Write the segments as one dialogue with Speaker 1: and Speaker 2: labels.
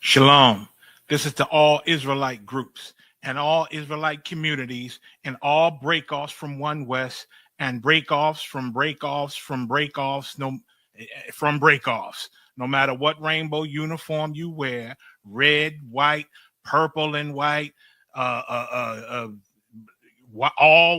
Speaker 1: Shalom. This is to all Israelite groups and all Israelite communities and all breakoffs from One West and breakoffs from breakoffs, no matter what rainbow uniform you wear, red, white, purple and white, all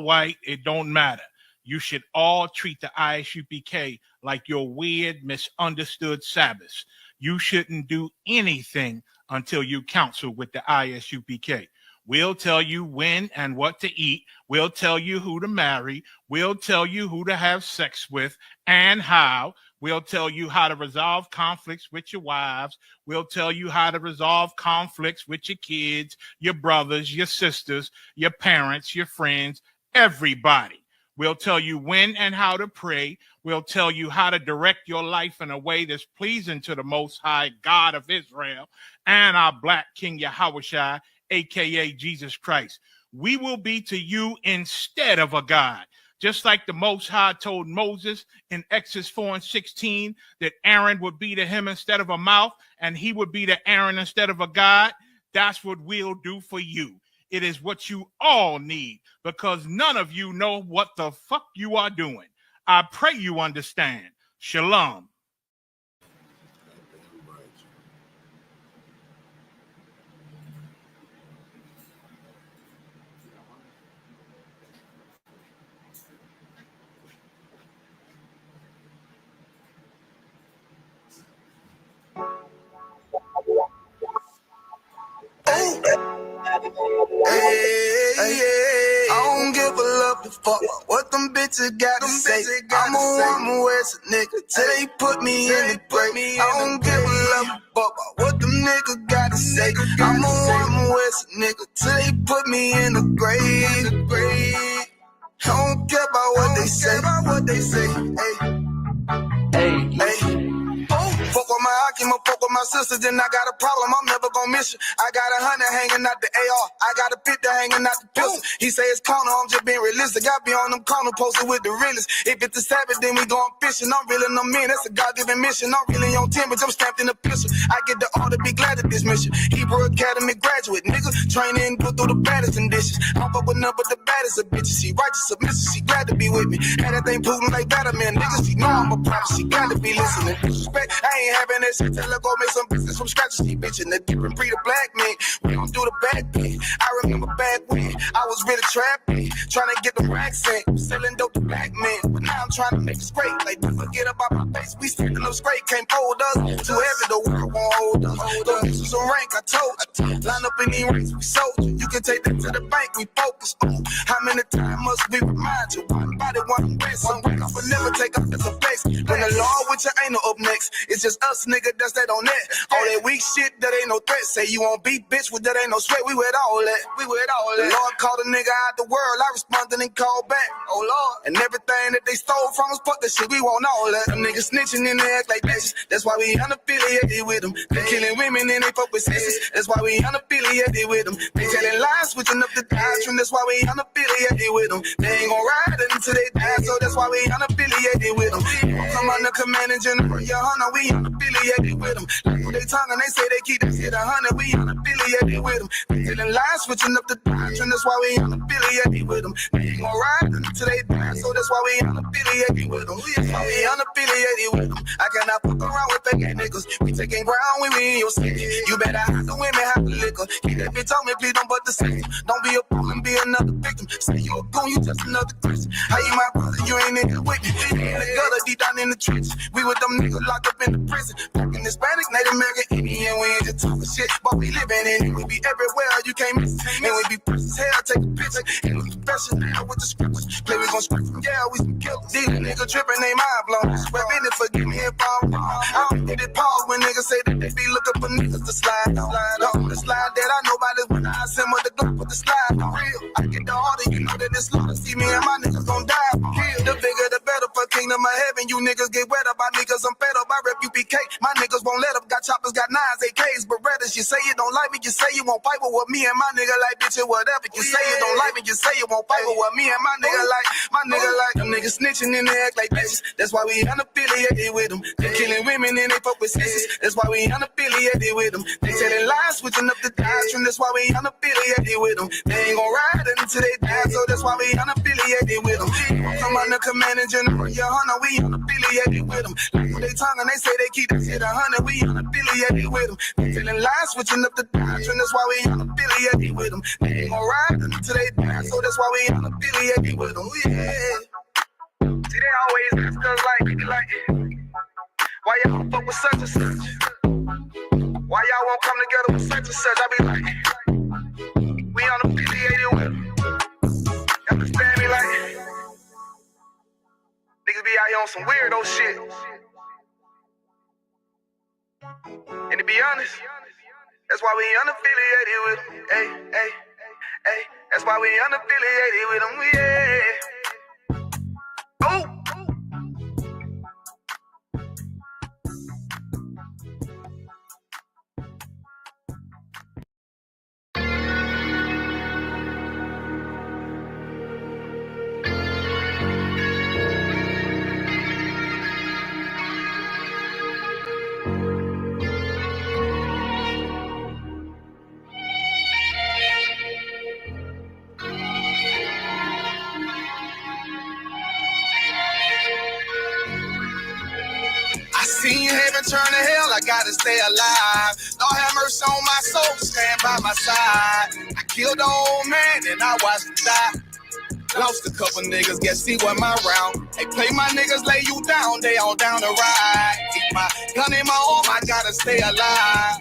Speaker 1: white, it don't matter. You should all treat the ISUPK like your weird, misunderstood Sabbaths. You shouldn't do anything until you counsel with the ISUPK. We'll tell you when and what to eat. We'll tell you who to marry. We'll tell you who to have sex with and how. We'll tell you how to resolve conflicts with your wives. We'll tell you how to resolve conflicts with your kids, your brothers, your sisters, your parents, your friends, everybody. We'll tell you when and how to pray. We'll tell you how to direct your life in a way that's pleasing to the Most High God of Israel and our Black King Yahushua, a.k.a. Jesus Christ. We will be to you instead of a God. Just like the Most High told Moses in Exodus 4:16 that Aaron would be to him instead of a mouth and he would be to Aaron instead of a God, that's what we'll do for you. It is what you all need because none of you know what the fuck you are doing. I pray you understand. Shalom.
Speaker 2: I don't give a love to fuck what them bitches gotta say. I'm a woman West nigga till they put me in the grave. I don't give a love to fuck what them niggas gotta say. I'm a woman West nigga till they put me in the grave. I don't care about what they say. Hey. Fuck with my Akima, fuck with my sisters, then I got a problem, I'm never gonna miss you. I got 100 hanging out the AR, I got a 50 hanging out the pistol. He say it's corner, I'm just being realistic. I be on them corner posted with the realest. If it's the Sabbath, then we going fishing. I'm really no man, that's a God-given mission. I'm really on 10, but I'm stamped in the pistol. I get the order, be glad of this mission. Hebrew Academy graduate, nigga. Training, go through the baddest conditions. I'm fuck with none but the baddest of bitches. She righteous, submissive, she glad to be with me. Had that thing Putin like Batman, niggas. She know I'm a prophet, she glad to be listening. Respect, I ain't having that shit till I go make some business from scratch. She bitchin' the different breed of black men. We don't do the back thing. I remember back when I was really trapping, trying to get the racks in, selling dope to black men. But now I'm trying to make it straight. Like, don't forget about my face. We standing up straight, can't hold us. Too heavy, the world won't hold us. Don't get you some rank, I told. Line up in these ranks, we sold you. You can take that to the bank, we focus on. How many times must we remind you? One body, one way, some way. I will never take up as a place. When the law with you ain't no up next. It's just us, nigga, that's that on that. All that weak shit, that ain't no threat. Say you won't beat, bitch, with that ain't no sweat. We with all that. The Lord called a nigga out the world. I responded and called back. Oh, Lord. And everything that they stole from us, fuck that shit. We want all that. Them niggas snitching and they act like bitches. That's why we unaffiliated with them. They killing women and they fuck with sisters. That's why we unaffiliated with them. They telling lies, switching up the doctrine. That's why we unaffiliated with them. They ain't gon' ride until they die, so that's why we unaffiliated with them. Come on the commanding general, your honor, we unaffiliated with them. Like they tongue and they say they keep that shit 100, we unaffiliated with them. They telling lies, switching up the doctrine. That's why we unaffiliated with them. They ain't gon' ride until they die, so that's why we unaffiliated with them. That's why we unaffiliated with them. I cannot fuck around with fake niggas. We taking ground when we in your city. You better hide the women, hide the liquor. Keep that bitch on me, please don't but the same. Don't be a fool and be another victim. Say you a goon, you just another Christian. How you my brother, you ain't in the with me. In the gutter, deep down in the trenches. We with them niggas locked up in the prison. Fucking Hispanic, Native American, Indian, we ain't just talking shit. But we living in it, we be everywhere, you can't miss it. And we be precious hell, take a picture. And we professional with the scriptures. Play, we gon' script from yeah, we some killers. These niggas tripping, they mind blown. Swear in it, forgive me if I'm wrong. I don't get it pause when niggas say that they be looking for niggas to slide on. The slide that I know about is when I send with the Glock with the slide for real. I get the order, you know that it's slaughter. See me and my niggas gon' die for real. The bigger the better for kingdom of heaven. You niggas get wet up by niggas, I'm fed up. I rep UPK. My niggas won't let up. Got choppers, got nines, AKs, Berettas. bitch. You say you don't like me, you say you won't fight with me and my nigga like bitch or whatever. You say you don't like me, you say you won't fight with me and my nigga like them niggas snitching and they act like bitches. That's why we unaffiliated with them. They killing women and they fuck with sisters. That's why we unaffiliated with them. They telling lies, switching up the doctrine. That's why we unaffiliated with them. They ain't gon' ride until they die, so that's why we unaffiliated with them. Come on the command and general, your hunter, we unaffiliated with them. Like when they tongue and they say they keep that shit 100, we unaffiliated with them. They telling lies, switching up the doctrine. That's why we unaffiliated with them. They ain't gon' ride until they die, so that's why we unaffiliated with them. Yeah. See, they always ask us like, why y'all fuck with such and such? Why y'all won't come together with such and such? I be like, we unaffiliated with them. Understand me? Like, niggas be out here on some weirdo shit. And to be honest, that's why we unaffiliated with them. Hey. That's why we unaffiliated with them. Yeah. Oh. Seen heaven turn to hell, I gotta stay alive. Lord have mercy on my soul, stand by my side. I killed the old man and I watched him die. Lost a couple niggas, guess he wasn't my round. They play my niggas, lay you down, they all down the ride. Keep my gun in my arm, I gotta stay alive.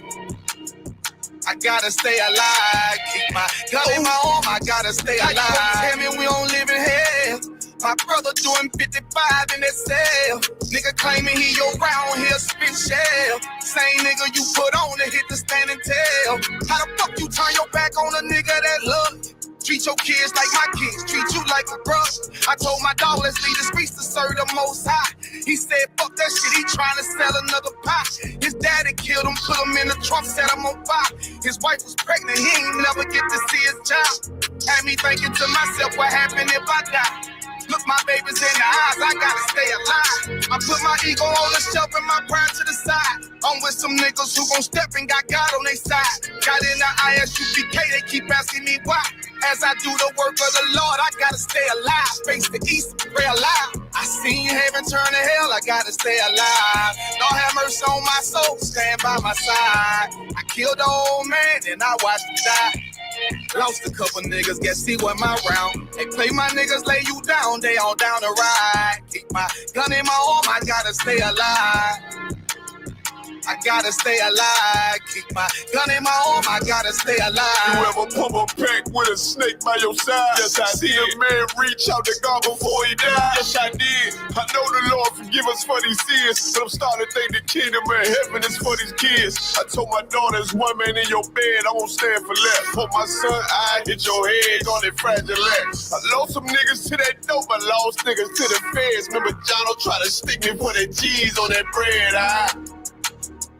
Speaker 2: I gotta stay alive. Keep my gun in my arm, I gotta stay alive. Tell me we don't live in hell. My brother doing 55 in that cell. Nigga claiming he your round here spit shell. Same nigga you put on to hit the standing tail. How the fuck you turn your back on a nigga that love you? Treat your kids like my kids, treat you like a brother. I told my dog, let's leave the streets to serve the most high. He said, fuck that shit, he trying to sell another pot. His daddy killed him, put him in the trunk, set him on fire. His wife was pregnant, he ain't never get to see his child. Had me thinking to myself, what happened if I die? Look my babies in the eyes, I gotta stay alive. I put my ego on the shelf and my pride to the side. I'm with some niggas who gon' step and got God on their side. Got in the ISUPK, they keep asking me why. As I do the work of the Lord, I gotta stay alive. Face the east, pray alive. I seen heaven turn to hell, I gotta stay alive. Lord have mercy on my soul, stand by my side. I killed the old man and I watched him die. Lost a couple niggas, guess he wasn't my round. They play my niggas, lay you down, they all down the ride. Keep my gun in my arm, I gotta stay alive. I gotta stay alive. Keep my gun in my arm, I gotta stay alive.
Speaker 3: You ever pump a pack with a snake by your side? Yes, I see a man reach out to God before he died. Yes, I did. I know the Lord forgive us for these sins, but I'm starting to think the kingdom of heaven is for these kids. I told my daughter, there's one man in your bed, I won't stand for less. Put my son, I hit your head on that fragile legs. I lost some niggas to that dope, I lost niggas to the feds. Remember Jono tried to stick me for that cheese on that bread,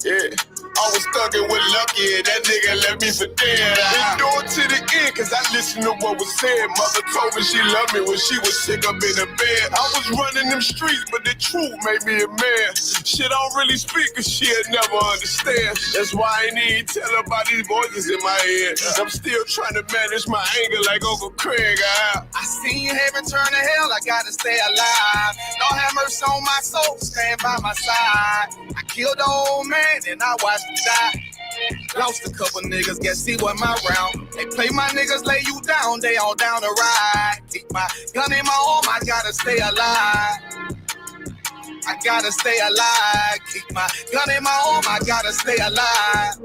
Speaker 3: yeah, I was thugging with Lucky and that nigga left me for dead. Endured to the end cause I listened to what was said. Mother told me she loved me when she was sick up in the bed. I was running them streets but the truth made me a man. Shit I don't really speak cause she'll never understand. That's why I ain't even tell her about these voices in my head. I'm still trying to manage my anger like Uncle Craig.
Speaker 2: I seen heaven turn to hell, I gotta stay alive. Lord have mercy on my soul, stand by my side. I killed the old man and I watched him die. Lost a couple niggas, guess he wasn't my round. They play my niggas, lay you down, they all down the ride. Keep my gun in my arm, I gotta stay alive. I gotta stay alive. Keep my gun in my arm, I gotta stay alive.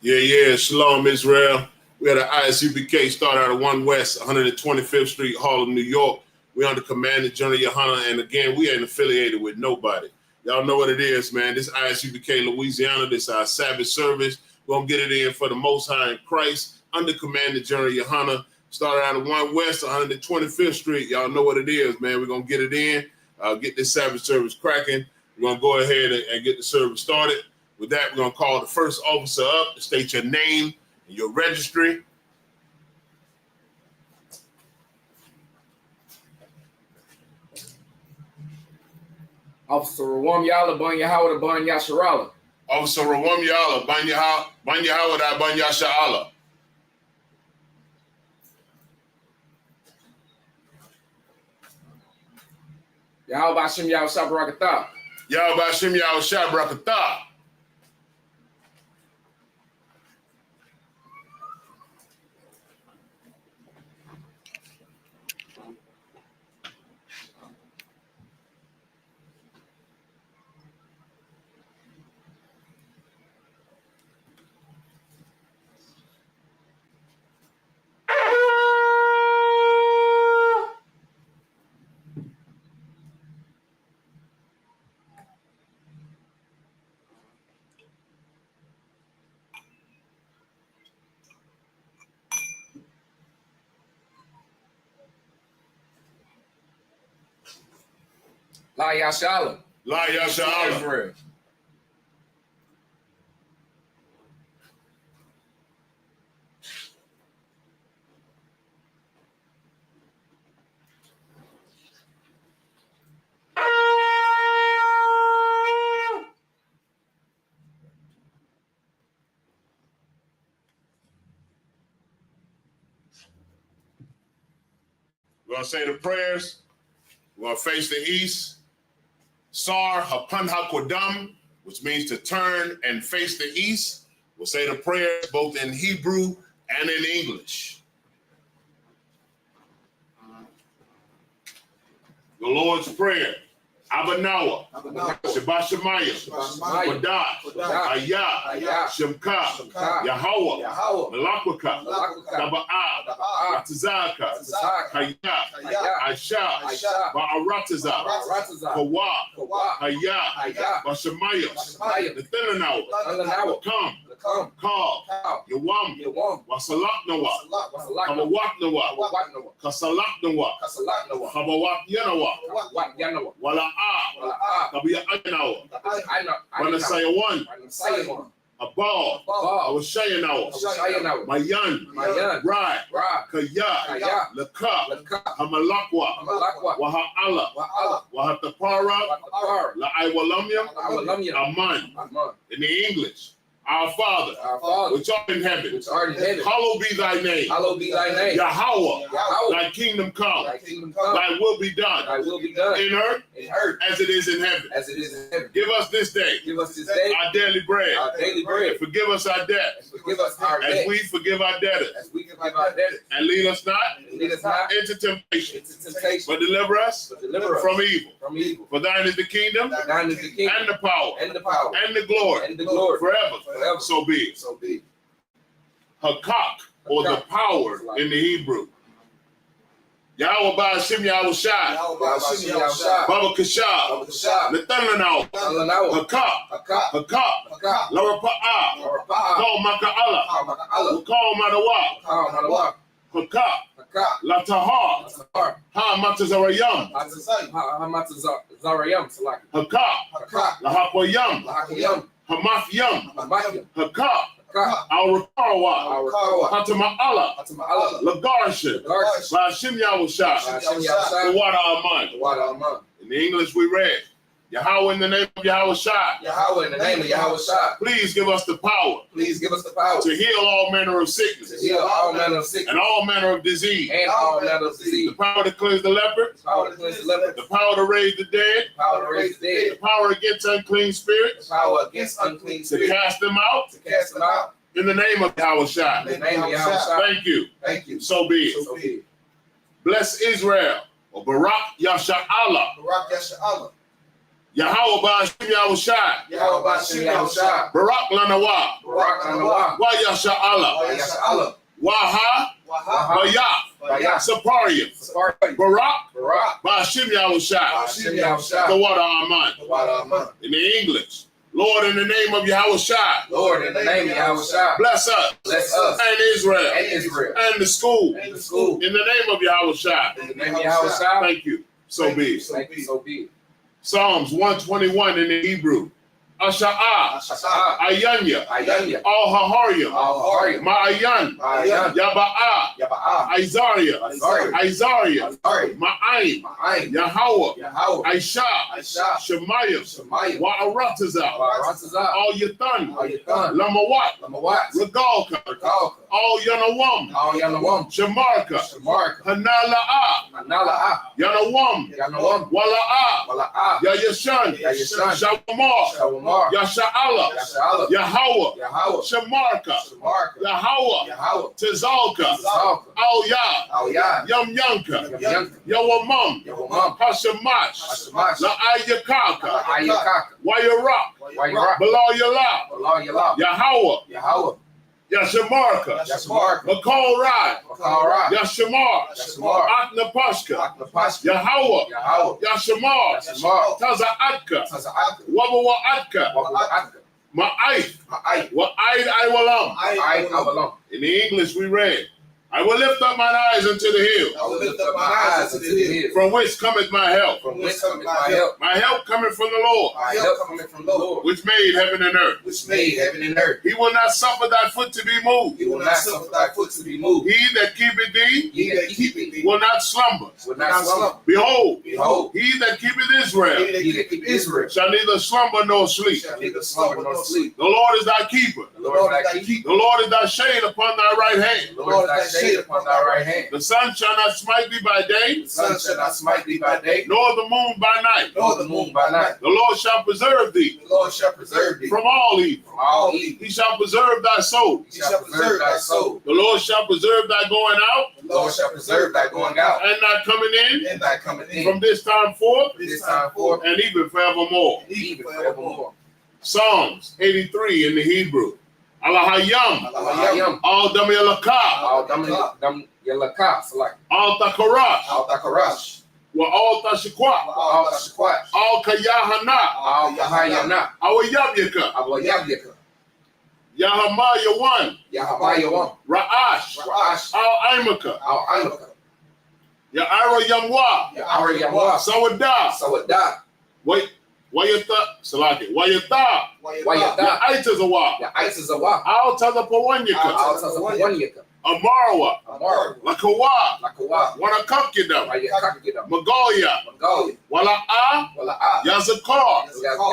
Speaker 3: Yeah, Shalom Israel. We had an ISUPK start out of 1 West, 125th Street, Harlem, New York. We under command of General Yohana, and again, we ain't affiliated with nobody. Y'all know what it is, man. This ISUPK Louisiana, this our Sabbath service. We're going to get it in for the Most High in Christ under Commander General Yohana. Started out of 1 West, 125th Street. Y'all know what it is, man. We're going to get it in, get this Sabbath service cracking. We're going to go ahead and get the service started. With that, we're going to call the first officer up, state your name and your registry.
Speaker 4: Officer Rawam Yala Banya Howard Banya Sharala.
Speaker 3: Officer Rawam Yala Banya Howard Banya Sha'ala.
Speaker 4: Yahweh Bashim Yahweh Shabrakatah.
Speaker 3: Yahweh Bashim Yahweh Shabrakatah.
Speaker 4: La Yashala.
Speaker 3: La Yasha'ala.
Speaker 4: Israel.
Speaker 3: We're going to say the prayers. We're going to face the east. Sar Hapan HaKodam, which means to turn and face the east. We'll say the prayers both in Hebrew and in English. The Lord's Prayer. Abanawa, Shabashemaya, Wadat, Ayah, Shemka, Yahweh, Malakwaka, Taba'ah, Ratazaka, Kaya, Aisha, Ba'arataza, Kawa, Ayah, Bashemaya, the Thinanawa, Come, Call, Yawam, Wasalaknawa, Kabawaknawa, Kasalaknawa, Kabawak Yanawa, Wala Kabia Ayanawa, Wanasayawan, Abal, Awashayanawa, Mayan, Rai, Kaya, Laka, Hamalakwa, Waha'ala, Wahatapara, La'aiwalamya, Aman. In the English. Our Father, which art in heaven, hallowed be thy name. Yahweh, thy kingdom come. Thy will be done. In earth as it is in heaven. Give us this day our daily bread. And forgive us our debts as we forgive our debtors. And lead us not into temptation, but deliver us from evil. For thine is the kingdom and the power and the glory forever. So be it. Hakak, or the power in the Hebrew. Yahweh Ba'ashim Yahweh Shai. Baba Kashab. Nathanaw. Hakak. Laura Pa'a. Call Maka'ala. Call Madawa. Hakak. Latahar. Ha Matazarayam. Hakak. Lahakwayam. Hamath Yam, Hakak, Al-Rakawa, Hatama'ala, Lagarsha, Ba'ashim Yahushua, the water Aman. In the English we read, Yahweh in the name of Yahushua. Please give us the power. To heal all manner of sickness. And all manner of disease. The power to cleanse the leper. The power to raise the dead. The power against unclean spirits. To cast them out. In the name of Yahushua. Thank you. So be it. Bless Israel. Or Barak Yasha'Allah. Yahweh Ba'ashim Yahushua. Barak Lanawa. Wa Yasha'Allah. Waha. Bayaf. Saparium, Barak, Bashim Yahushua, the water Aman. In the English, Lord, in the name of Yahushua,
Speaker 4: Lord, in the name of Yahushua,
Speaker 3: bless us, and Israel, and the school,
Speaker 4: in the
Speaker 3: name of Yahushua.
Speaker 4: In the name of Yahushua.
Speaker 3: Thank you. So be it.
Speaker 4: So be it.
Speaker 3: Psalms 121 in the Hebrew. Asha'ah, Ayanya, Al-Haharyam, Ma'ayan, Yaba'ah, Isaiah, Ma'ayin, Yahweh, Aisha, Shemaiah, Wa'aratazah, Al-Yathan, Lamawat, Regalka, Al-Yanawam, Shemarka, Hanala'ah, Yanawam, Wala'ah, Yayashan, Shawamar, Yasha'ala, Yahweh, Shemarka, Yahweh, Tizalka, Al-Yah, Yum Yanka, Yawamam, Hashemash, La'ayakaka, Wayarak, Belayala, Yahweh, Yashamarka, Makal Rai, Yashamar, Aknapashka, Yahweh, Yashamar, Taza'atka, Wabawa'atka, Ma'aith, Wa'aid Iwalam. In the English we read, I will lift up mine eyes unto the hill. From whence cometh my help? My help cometh from the Lord. Which made heaven and earth. He will not suffer thy foot to be moved. He that keepeth thee will not slumber. Behold, he that keepeth Israel shall neither slumber nor sleep. The Lord is thy keeper. The Lord is thy shade upon thy right hand. The sun shall not smite thee by day, nor the moon by night. The Lord shall preserve thee from all evil. He shall preserve thy soul. The Lord shall preserve thy going out, and thy coming in, from this time forth, and even forevermore. Psalms 83 in the Hebrew. Alahayam, Al Dam Yalaka, Al Takarash, Wa Al Tashikwat, Al Kayahana, Al Yabyaka, Yahamayawan, Ra'ash, Al Imaka, Ya'ara Yamwa, Sawadah, wait. Wayata, Salaki, Wayata, Yaitazawa, Al Tazapawanyaka, Amarwa, Lakawa, Wanakakidam, Magoya, Wala'a, Yazakar,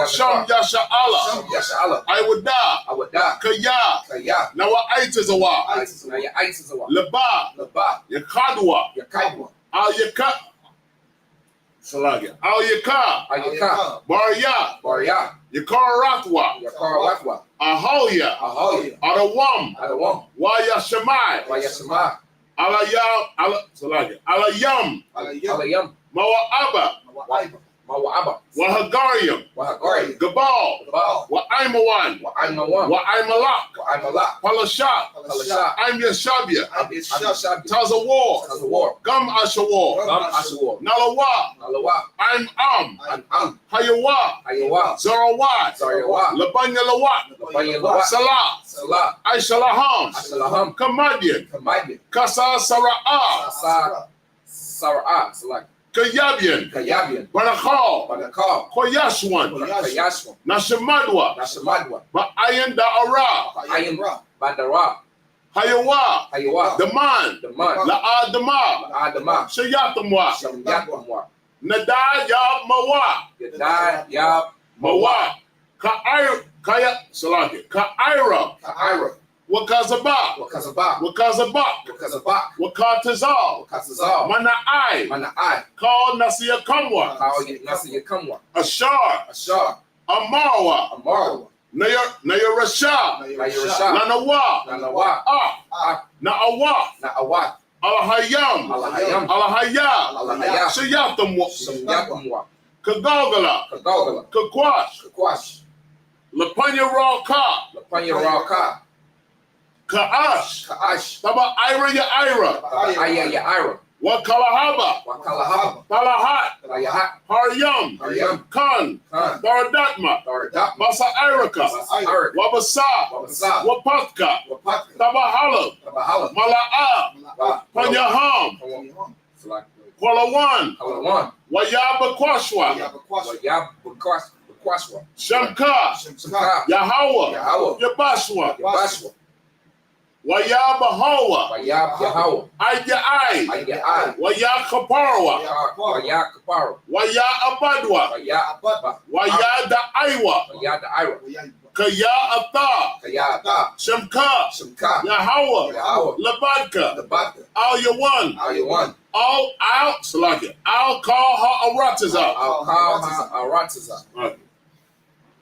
Speaker 3: Sham Yasha'ala, Iwada, Kaya, Nawa Aitazawa, Laba, Yakadwa, Al Yakat. Salaga. Al Yaka. Barya. Yakaratwa. Ahoya. Arawam. Waya Shamai. Alayam. Mawa'aba. Wahagarium. Gabal. Wa'aimawan. Wa'aimalak. Palashat. I'm Yashabia. Tazawar. Gum Ashawar. Nalawa. I'm Hayawa. Zarawat. Labanya Lawat. Salah. Aishalaham. Kamadian. Kasa Sara'ah. Kayabian, Barakal, Koyashwan, Nashamadwa, Ba'ayan Da'ara, Hayawa, Daman, La'adama, Shayatamwa, Nadayab Mawa, Ka'ira, Wakazabak, Wakatazal, Mana'ai, Call Nasia Kamwa, Ashar, Amarwa, Nayarasha, Lanawa, Na'awa, Alahayam, Shayatamwa, Kagogala, Kakwash, Lapanya Raw Ka, Ka'ash.
Speaker 4: Ka'ash.
Speaker 3: Taba Ira ya Ira.
Speaker 4: Aya ya Ira.
Speaker 3: Wakalahaba.
Speaker 4: Wakalahaba.
Speaker 3: Talahat.
Speaker 4: Talayahat.
Speaker 3: Haryam.
Speaker 4: Haryam.
Speaker 3: Kan.
Speaker 4: Kan.
Speaker 3: Daradakma.
Speaker 4: Daradakma.
Speaker 3: Basa Irika.
Speaker 4: Irika.
Speaker 3: Wabasa.
Speaker 4: Wabasa.
Speaker 3: Wapatka.
Speaker 4: Wapatka.
Speaker 3: Tabahala.
Speaker 4: Tabahala.
Speaker 3: Mala'a. Panyaham. Kwalawan.
Speaker 4: Kwalawan.
Speaker 3: Wayaba Kwashwa.
Speaker 4: Wayaba
Speaker 3: Shamka.
Speaker 4: Shamka.
Speaker 3: Yahweh.
Speaker 4: Yahweh.
Speaker 3: Yabashwa.
Speaker 4: Yabashwa.
Speaker 3: Wayaba Hawa.
Speaker 4: Wayab Yahweh.
Speaker 3: Ayai.
Speaker 4: Ayai.
Speaker 3: Wayakaparwa.
Speaker 4: Wayakaparo.
Speaker 3: Waya Abadwa.
Speaker 4: Wayababa.
Speaker 3: Wayada Iwa.
Speaker 4: Wayada Ira.
Speaker 3: Kaya Ata.
Speaker 4: Kayata.
Speaker 3: Shamka.
Speaker 4: Shemka.
Speaker 3: Yahweh.
Speaker 4: Yahweh.
Speaker 3: Labadka.
Speaker 4: Labata.
Speaker 3: Al Yawan.
Speaker 4: Ayawan.
Speaker 3: I'll call her Aratiza.
Speaker 4: I'll call her Aratiza.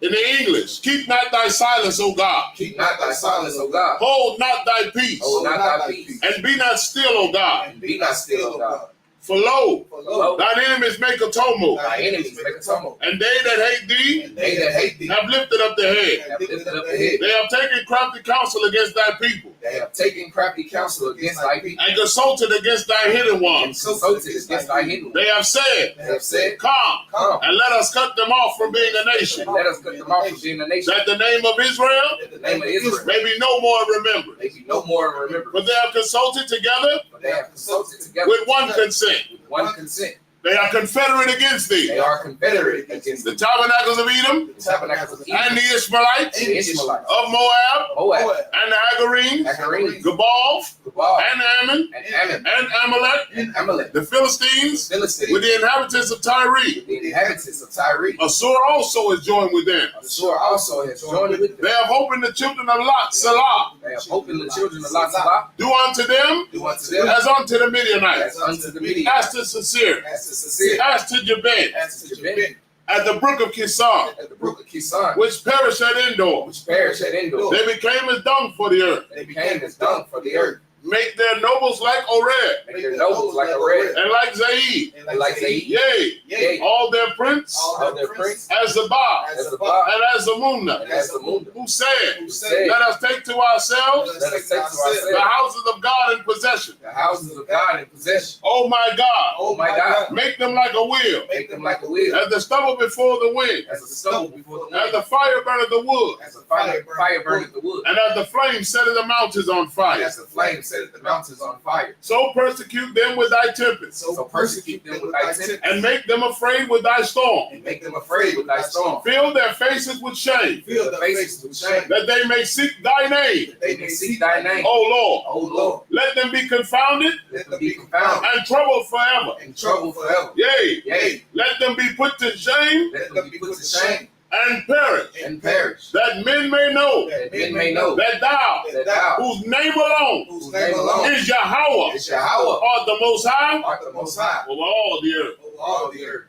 Speaker 3: In the English, keep not thy silence, O God.
Speaker 4: Keep not thy silence, O God.
Speaker 3: Hold not thy peace.
Speaker 4: Hold not thy peace.
Speaker 3: And be not still, O God.
Speaker 4: And be not still, O God.
Speaker 3: For lo,
Speaker 4: Lo,
Speaker 3: thine enemies make a tumult.
Speaker 4: thy enemies make a tumult.
Speaker 3: And they that hate thee
Speaker 4: And they that hate thee
Speaker 3: have lifted up their head.
Speaker 4: have lifted up their head.
Speaker 3: They have taken crafty counsel against thy people.
Speaker 4: They have taken crafty counsel against thy people.
Speaker 3: And consulted against thy hidden
Speaker 4: And
Speaker 3: ones.
Speaker 4: consulted against thy hidden.
Speaker 3: They have said,
Speaker 4: They have said,
Speaker 3: come,
Speaker 4: come,
Speaker 3: and let us cut them off from being a nation.
Speaker 4: and let us cut them off from being a nation.
Speaker 3: That the name of Israel
Speaker 4: That the name of Israel
Speaker 3: may be no more remembered.
Speaker 4: may be no more remembered.
Speaker 3: For they have consulted together
Speaker 4: But they have consulted together
Speaker 3: with one consent.
Speaker 4: with one consent.
Speaker 3: They are confederate against
Speaker 4: They
Speaker 3: thee.
Speaker 4: are confederate against
Speaker 3: The tabernacles of Edom
Speaker 4: the tabernacles of
Speaker 3: and
Speaker 4: Edom
Speaker 3: the Ishmaelites
Speaker 4: and the Ishmaelites,
Speaker 3: of Moab
Speaker 4: Moab,
Speaker 3: and the Hagarenes,
Speaker 4: Hagarenes,
Speaker 3: Gebal
Speaker 4: Gebal,
Speaker 3: and Ammon
Speaker 4: and Ammon,
Speaker 3: and Amalek,
Speaker 4: and Amalek,
Speaker 3: the Philistines
Speaker 4: Philistines,
Speaker 3: with the inhabitants of Tyre.
Speaker 4: the inhabitants of Tyre.
Speaker 3: Assur also is joined with them.
Speaker 4: Assur also has joined with
Speaker 3: They
Speaker 4: them.
Speaker 3: have opened the children of Lot, Salah.
Speaker 4: They have opened the children of Lot
Speaker 3: Do unto them
Speaker 4: do unto them
Speaker 3: as unto the Midianites,
Speaker 4: as unto the Midianites,
Speaker 3: as to Sisir,
Speaker 4: as to Sisir,
Speaker 3: as to Jabin,
Speaker 4: as to Jabin,
Speaker 3: at the brook of Kison,
Speaker 4: at the brook of Kison,
Speaker 3: which perished at Endor.
Speaker 4: which perished at Endor.
Speaker 3: They became as dung for the earth.
Speaker 4: They became as dung for the earth.
Speaker 3: Make their nobles like Oreb,
Speaker 4: Make their nobles like a red,
Speaker 3: and like Zaid.
Speaker 4: and like Zaid,
Speaker 3: Yea, all their prince
Speaker 4: all their prince,
Speaker 3: as Zabah,
Speaker 4: as the Ba,
Speaker 3: and as Amunna,
Speaker 4: and as the moon,
Speaker 3: who said,
Speaker 4: who said,
Speaker 3: let us take to ourselves
Speaker 4: let us take to
Speaker 3: the
Speaker 4: ourselves
Speaker 3: houses of God in possession.
Speaker 4: the houses of God in possession.
Speaker 3: Oh my God,
Speaker 4: Oh my God,
Speaker 3: make them like a wheel,
Speaker 4: make them like a wheel,
Speaker 3: as the stubble before the wind,
Speaker 4: as a stubble before the
Speaker 3: as
Speaker 4: wind,
Speaker 3: the fire burneth the wood,
Speaker 4: as a fire burneth the wood,
Speaker 3: and as the flame setteth the mountains on
Speaker 4: and
Speaker 3: fire.
Speaker 4: as the flame set the mountains on fire.
Speaker 3: So persecute them with thy tempest,
Speaker 4: So persecute them with thy tempest,
Speaker 3: and make them afraid with thy storm.
Speaker 4: and make them afraid with thy storm.
Speaker 3: Fill their faces with shame,
Speaker 4: Fill the faces with shame,
Speaker 3: that they may seek thy name.
Speaker 4: that they may seek thy name.
Speaker 3: O Lord,
Speaker 4: O Lord,
Speaker 3: let them be confounded
Speaker 4: let them be confounded
Speaker 3: and troubled forever.
Speaker 4: and troubled forever.
Speaker 3: Yea,
Speaker 4: Yea,
Speaker 3: let them be put to shame
Speaker 4: let them be put to shame
Speaker 3: and perish,
Speaker 4: and perish,
Speaker 3: that men may know
Speaker 4: that men may know
Speaker 3: that thou,
Speaker 4: that thou,
Speaker 3: whose name alone
Speaker 4: whose name alone
Speaker 3: is Yahweh,
Speaker 4: is Yahweh,
Speaker 3: art the Most High
Speaker 4: art the Most High
Speaker 3: over all the earth.
Speaker 4: over all the earth.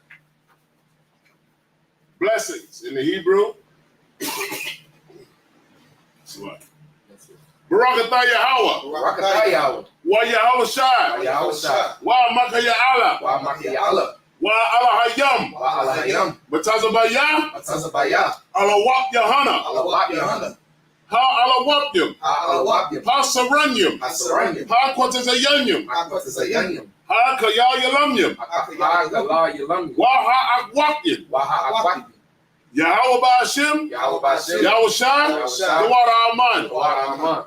Speaker 3: Blessings in the Hebrew. Barakatah Yahweh,
Speaker 4: Barakatah Yahweh,
Speaker 3: Wa Yahweh Shai,
Speaker 4: Yahweh Shai,
Speaker 3: Wa Makaya Allah,
Speaker 4: Wa Maki Allah,
Speaker 3: Wa Allah Hayam,
Speaker 4: Wa Allah Hayam,
Speaker 3: Batazabaya,
Speaker 4: Matazabaya,
Speaker 3: Allah Wap Yahana,
Speaker 4: Allah Wap Yahana,
Speaker 3: Ha Allah Wapyum,
Speaker 4: Allah Wap Yam,
Speaker 3: Ha Saranyum,
Speaker 4: Hasaranyam,
Speaker 3: Ha Quatazayanyum,
Speaker 4: Akwatzayanyam,
Speaker 3: Ha Kayayalamyum,
Speaker 4: Akayagalah Yalam,
Speaker 3: Wa Ha Akwapyum,
Speaker 4: Waha Akwak,
Speaker 3: Yahweh Ba'ashem,
Speaker 4: Yahweh Bashem,
Speaker 3: Yahweh Shai,
Speaker 4: Yahweh Shai,
Speaker 3: the water Aman.
Speaker 4: Wa'aman.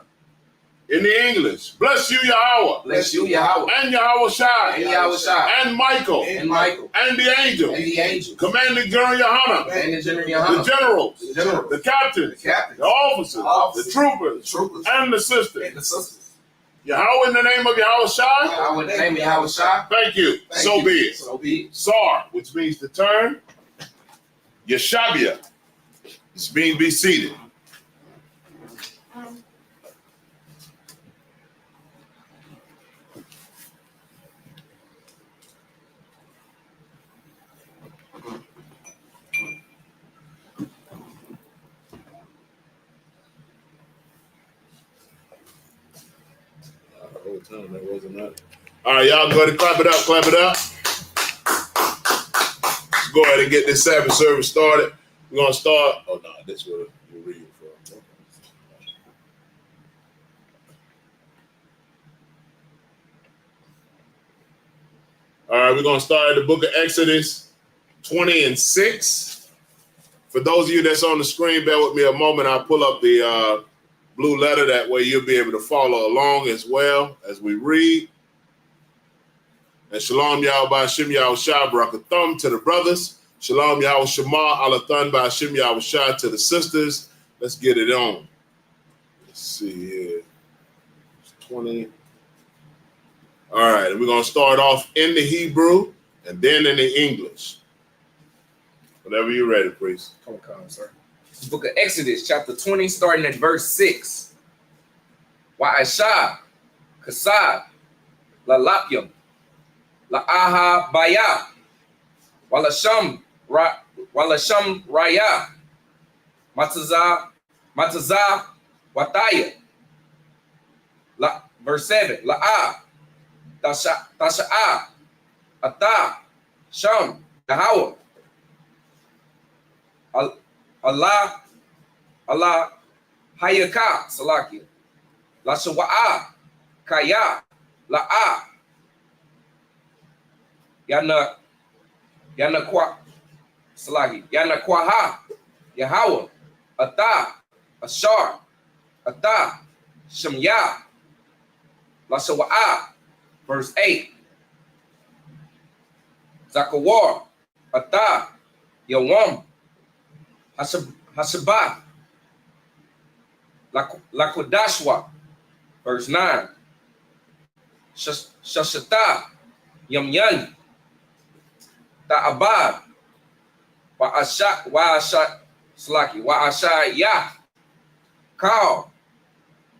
Speaker 3: In the English, bless you Yahweh,
Speaker 4: Bless you, Yahweh,
Speaker 3: and Yahweh Shai,
Speaker 4: and Yahweh Shai,
Speaker 3: and Michael,
Speaker 4: and Michael,
Speaker 3: and the angel,
Speaker 4: and the angels,
Speaker 3: commanding General Yohana,
Speaker 4: and the General
Speaker 3: the
Speaker 4: Yohana,
Speaker 3: generals,
Speaker 4: the general,
Speaker 3: the captains,
Speaker 4: the captains,
Speaker 3: the officers,
Speaker 4: the officers,
Speaker 3: the troopers,
Speaker 4: the troopers,
Speaker 3: and the sisters.
Speaker 4: and the sisters.
Speaker 3: Yahweh in the name of Yahweh Shai,
Speaker 4: Yahweh in the name of Yahweh Shai,
Speaker 3: thank you.
Speaker 4: thank
Speaker 3: So
Speaker 4: you.
Speaker 3: be it.
Speaker 4: So be it.
Speaker 3: Sar, which means to turn. Yeshabia, which means be seated. All right, y'all go ahead and clap it up, clap it up. Let's go ahead and get this Sabbath service started. We're going to start. Oh, no, this is where you're reading from. All right, we're going to start at the book of Exodus 20 and 6. For those of you that's on the screen, bear with me a moment. I'll pull up the blue letter. That way you'll be able to follow along as well as we read. And shalom Yahweh Ba'Shem Yahweh Shai Barakathum to the brothers. Shalom Yahweh Shema Alathan Ba'Shem Yahweh Shai to the sisters. Let's get it on. Let's see here. It's 20. All right, and we're going to start off in the Hebrew and then in the English. Whenever you're ready, priest.
Speaker 4: Come on, sir. The book of Exodus, chapter 20, starting at verse 6. Wa'asha, Kasad, Lalapyam, La'aha Baya, Walasham Raya, Mataza Wataya. Verse 7. La'a, Tasha'a, Ata, Sham, Yahweh. Allah Hayaka, Salaki. La Shawa'a, Kaya, La'a. Yana Kwa, Salaki. Yana Kwaha, Yahweh. Ata, Ashar, Ata, Shemya. La Shawa'a, verse 8. Zakawar, Ata, Yawam. Hasabbath, Lakodashwa, verse 9. Shashata, Yamyan, Ta'abad, Wa'asha Yah, Kal,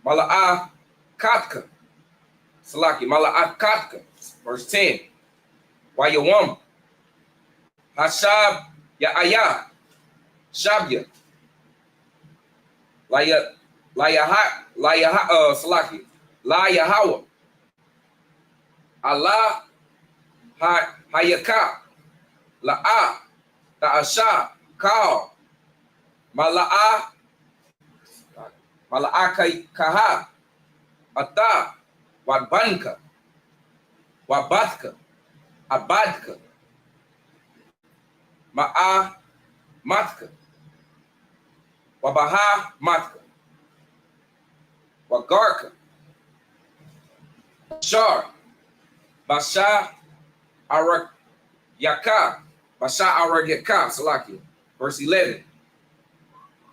Speaker 4: Mala'a Katka, Salaki, Mala'a Katka, verse 10. Wayawam, Hashab Ya'ayah, Shabya, Salaki, La Yahweh, Allah Hayaka, La'a, Ta'asha, Kal, Mala'a Kaha, Ata, Wabanka, Wabatka, Abadka, Ma'a Matka, Wabaha Matka, Wagarka, Shar, Basha Arak Yaka, Basha Arak Yaka, Salaki, verse 11.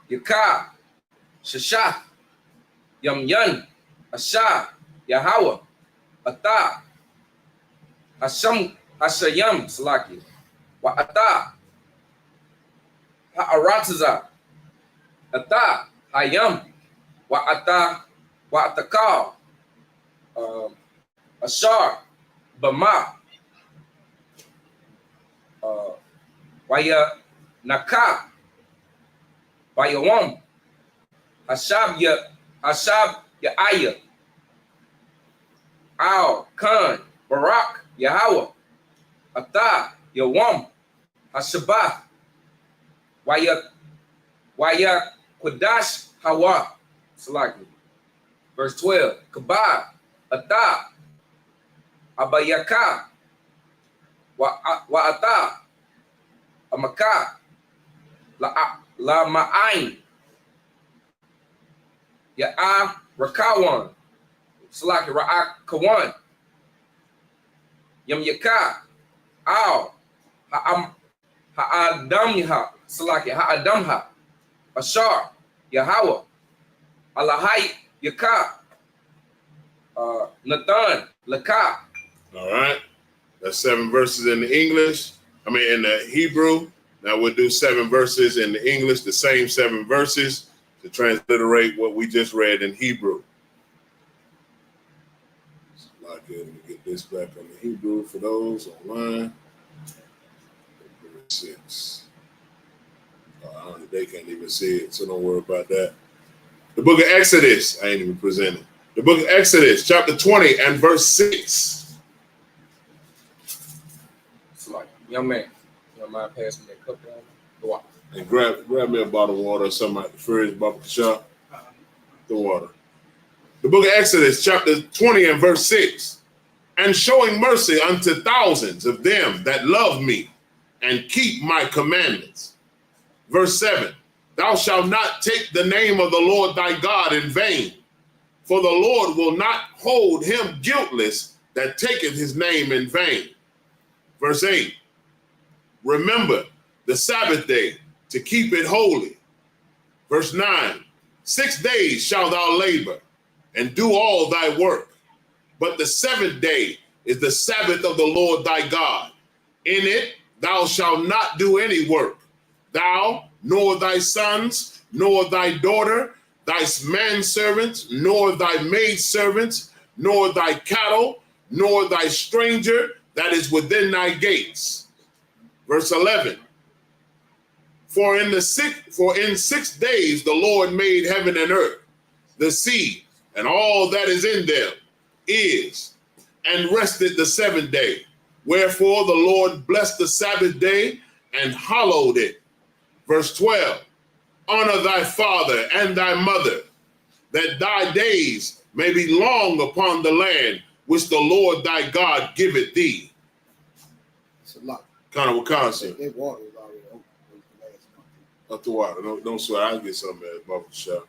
Speaker 4: Yaka, Shasha, Yamyan, Asha, Yahweh, Ata, Hasham, Hashayam, Salaki, Wa Ata, Ha'arataza, Ata, Hayam, Wa'ata, Wa'atakal, Ashar, Bama, Waya Naka, Wayawam, Hashab Ya'aya, Al, Khan, Barak, Yahweh, Ata, Yawam, Hashabah, Waya Qudash Hawa, Salaki. Verse 12. Kabah, Ata, Abayaka, Wa'ata, Amaka, La Ma'ain, Ya'a Rakawan, Salaki Ra'akawan, Yam Yaka, Al, Ha'adamha, Salaki, Ha'adamha, Ashar, Yahweh, Alahai, Yaka, Nathan, Laka.
Speaker 3: All right. That's 7 verses in the English. In the Hebrew. Now we'll do 7 verses in the English, the same 7 verses to transliterate what we just read in Hebrew. So let me get this back on the Hebrew for those online. 6. They can't even see it, so don't worry about that. The book of Exodus, I ain't even presented. The book of Exodus, chapter 20 and verse 6.
Speaker 4: It's like, young man, you don't mind passing me a cup down? Go on.
Speaker 3: And grab me a bottle of water or something like the fridge, bottle of shop. The water. The book of Exodus, chapter 20 and verse 6. and showing mercy unto thousands of them that love me and keep my commandments. Verse 7, thou shalt not take the name of the Lord thy God in vain, for the Lord will not hold him guiltless that taketh his name in vain. Verse 8, remember the Sabbath day to keep it holy. Verse 9, 6 days shalt thou labor and do all thy work, but the seventh day is the Sabbath of the Lord thy God. In it thou shalt not do any work, thou, nor thy sons, nor thy daughter, thy manservants, nor thy maidservants, nor thy cattle, nor thy stranger that is within thy gates. Verse 11, for in 6 days the Lord made heaven and earth, the sea, and all that is in them is, and rested the seventh day. Wherefore the Lord blessed the Sabbath day and hallowed it. Verse 12, honor thy father and thy mother, that thy days may be long upon the land which the Lord thy God giveth thee.
Speaker 5: It's a lot.
Speaker 3: Kind of Wisconsin.
Speaker 5: That water is already open the last month.
Speaker 3: Up the water. Don't sweat. I'll get something at Bubble Shop.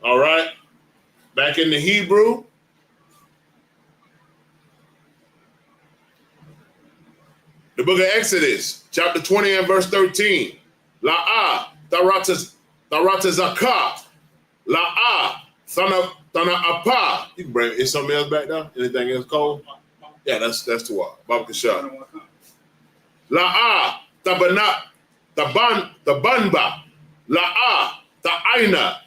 Speaker 3: All right. Back in the Hebrew. The book of Exodus, chapter 20 and verse 13. La'ah, taratazakah. La'ah, thana apa. You can bring, is something else back there? Anything else cold? Yeah, that's the water. Bubble Shop. La'ah, tabanba. La'ah, ta'aina.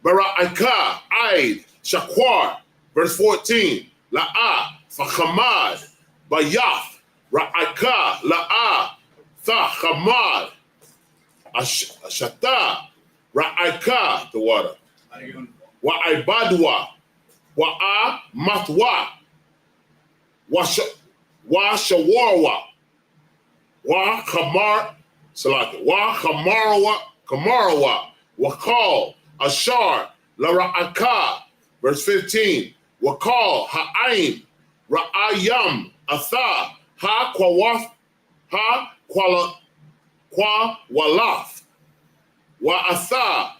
Speaker 3: Bara'aka, Aid, Shakwar, verse 14. La'ah, Fachamad, Bayath, Ra'aka, La'ah, Tha-Hamad, Ashata, Ra'aka, the water. Wa'ibadwa, Wa'a-Mathwa, Wa-Shawarwa, Wa-Khamar, Salaka, Wa-Khamarawa, Wakal, Ashar, Lara'aka, verse 15. Wakal, Ha'aim, Ra'ayam, Atha, Ha-Kwawaf, Ha-Kwalaf, Wa'atha,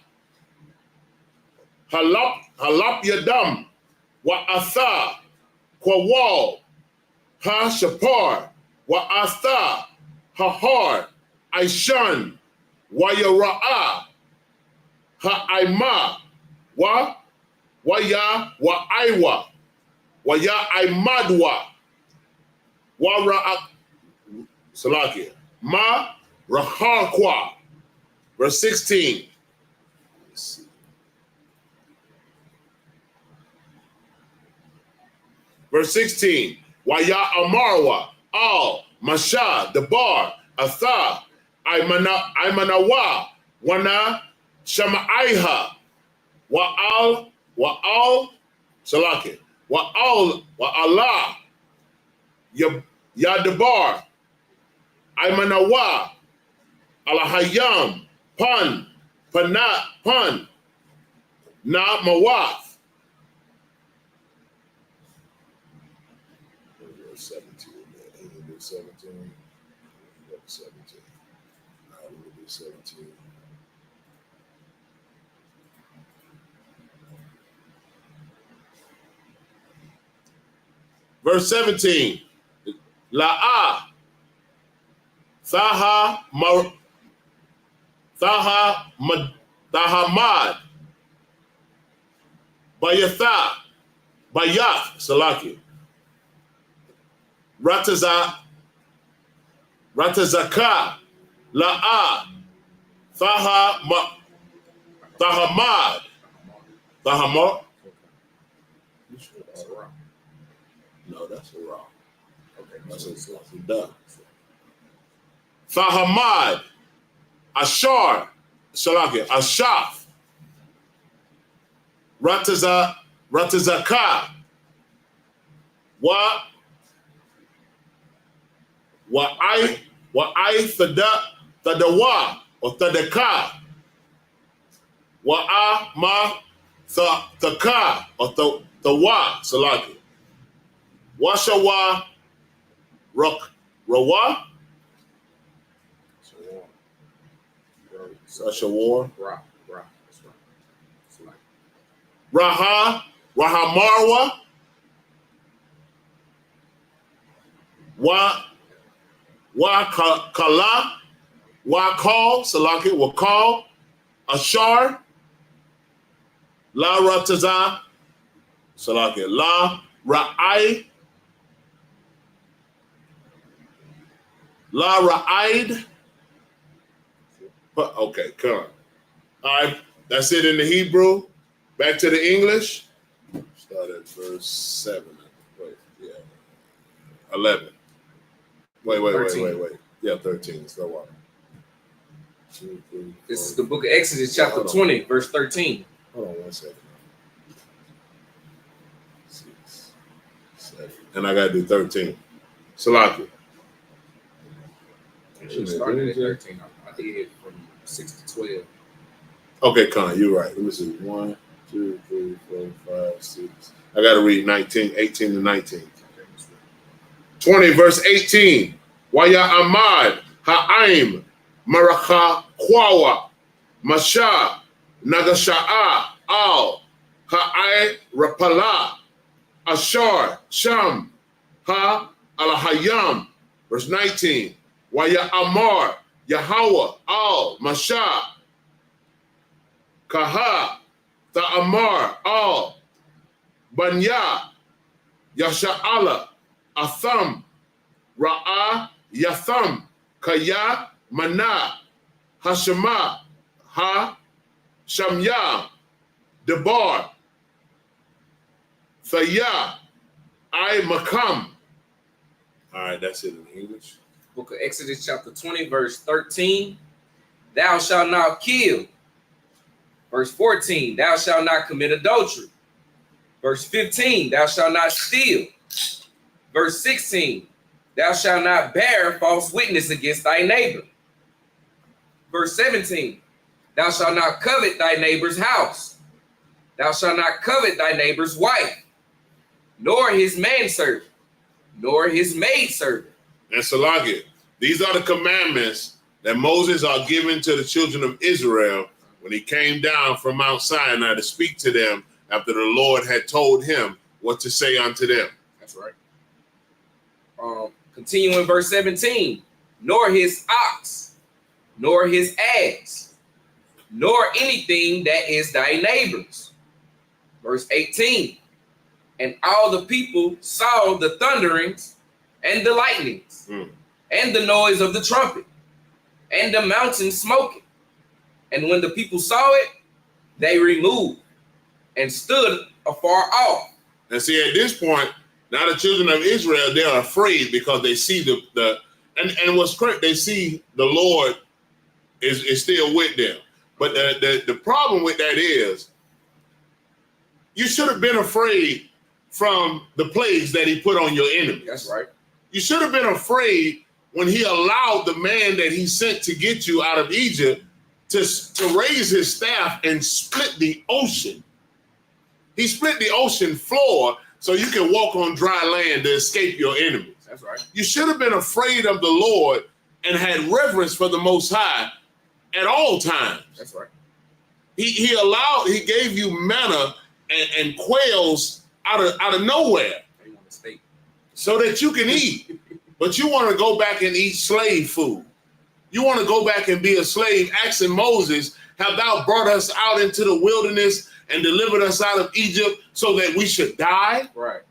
Speaker 3: Halap Yadam, Wa'atha, Kwawal, Ha-Shapar, Wa'atha, Hahar, Aishan, Wayara'a, Ha'aima, Waya, Wa'aiwa, Waya Aimadwa, Wara Salakia, Ma Raharqua, verse 16. Verse 16, Waya Amarwa, Al, Masha, Debar, Atha, Aimanawa, Wana, Shama'aiha, Wa'al, Salaki, Wa'ala, Yadabar, Aimanawa, Alahayam, Pan, Na Mawath. 17. 17. 17. 17. Verse 17. La'ah. Thahamad. Bayath, Salaki. Ratazaka, La'ah, Thahamad, no, that's a raw. Okay, that's a duh. Thahamad, Ashar, Salaki, Ashaf, Ratazaka, Wa'ai Thadawa or Thadaka, Wa'a Ma Thaka or Thawa Salaki. Washawa Rawa. Such a war.
Speaker 4: Ra. That's right. It's like
Speaker 3: Rahamarwa. Kala. Wakal. Salaki. Wakal. Ashar. La Rataza. Salaki. La Ra'ai. La Ra'aid. Okay, come on. All right, that's it in the Hebrew. Back to the English. Start at verse 7. Wait, yeah. 11. Wait. Yeah, 13. So what? 2, 3, 4.
Speaker 4: This is the book of Exodus, chapter 20, verse 13.
Speaker 3: Hold on 1 second. 6, 7. And I got to do 13. Salaki.
Speaker 4: It should have started at 13. I did from 6 to 12.
Speaker 3: Okay, Con, you're right. Let me see. 1, 2, 3, 4, 5, 6. I got to read 18 to 19. 20, verse 18. Waya Ahmad, Ha'aim, Maracha Kwawa, Masha, Nagasha'a, Al, Ha'ai Rapala, Ashar, Sham, Ha, Al-Hayam. Verse 19. Waya Amar, Yahweh, Al, Masha, Kaha, Ta'amar, Al, Banya, Yasha'ala, Atham, Ra'a, Yatham, Kaya, Mana, Hashema, Ha, Shamya, Debar, Thaya, I Makam. All right, that's it in English.
Speaker 4: Book of Exodus, chapter 20, verse 13. Thou shalt not kill. Verse 14. Thou shalt not commit adultery. Verse 15. Thou shalt not steal. Verse 16. Thou shalt not bear false witness against thy neighbor. Verse 17. Thou shalt not covet thy neighbor's house. Thou shalt not covet thy neighbor's wife, nor his manservant, nor his maidservant.
Speaker 3: And Salagi, these are the commandments that Moses are given to the children of Israel when he came down from Mount Sinai to speak to them after the Lord had told him what to say unto them.
Speaker 4: That's right. Continuing verse 17. Nor his ox, nor his ass, nor anything that is thy neighbor's. Verse 18. And all the people saw the thunderings and the lightnings, and the noise of the trumpet, and the mountain smoking. And when the people saw it, they removed and stood afar off.
Speaker 3: And see, at this point, now the children of Israel, they are afraid because they see and what's correct, they see the Lord is still with them. But the problem with that is, you should have been afraid from the plagues that he put on your enemies.
Speaker 4: That's right.
Speaker 3: You should have been afraid when he allowed the man that he sent to get you out of Egypt to raise his staff and split the ocean. He split the ocean floor so you can walk on dry land to escape your enemies.
Speaker 4: That's right.
Speaker 3: You should have been afraid of the Lord and had reverence for the Most High at all times.
Speaker 4: That's right.
Speaker 3: He gave you manna and quails out of nowhere so that you can eat. But you want to go back and eat slave food. You want to go back and be a slave, asking Moses, have thou brought us out into the wilderness and delivered us out of Egypt so that we should die?
Speaker 4: Right.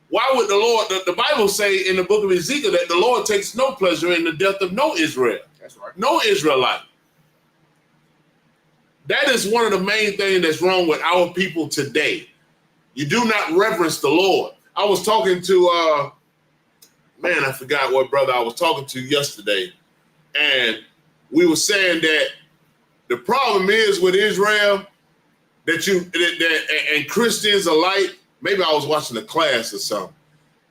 Speaker 3: Why would the Lord, the Bible say in the book of Ezekiel that the Lord takes no pleasure in the death of no Israel.
Speaker 4: That's right. No
Speaker 3: Israelite. That is one of the main things that's wrong with our people today. You do not reverence the Lord. I was talking to, I forgot what brother I was talking to yesterday. And we were saying that the problem is with Israel and Christians alike, maybe I was watching a class or something,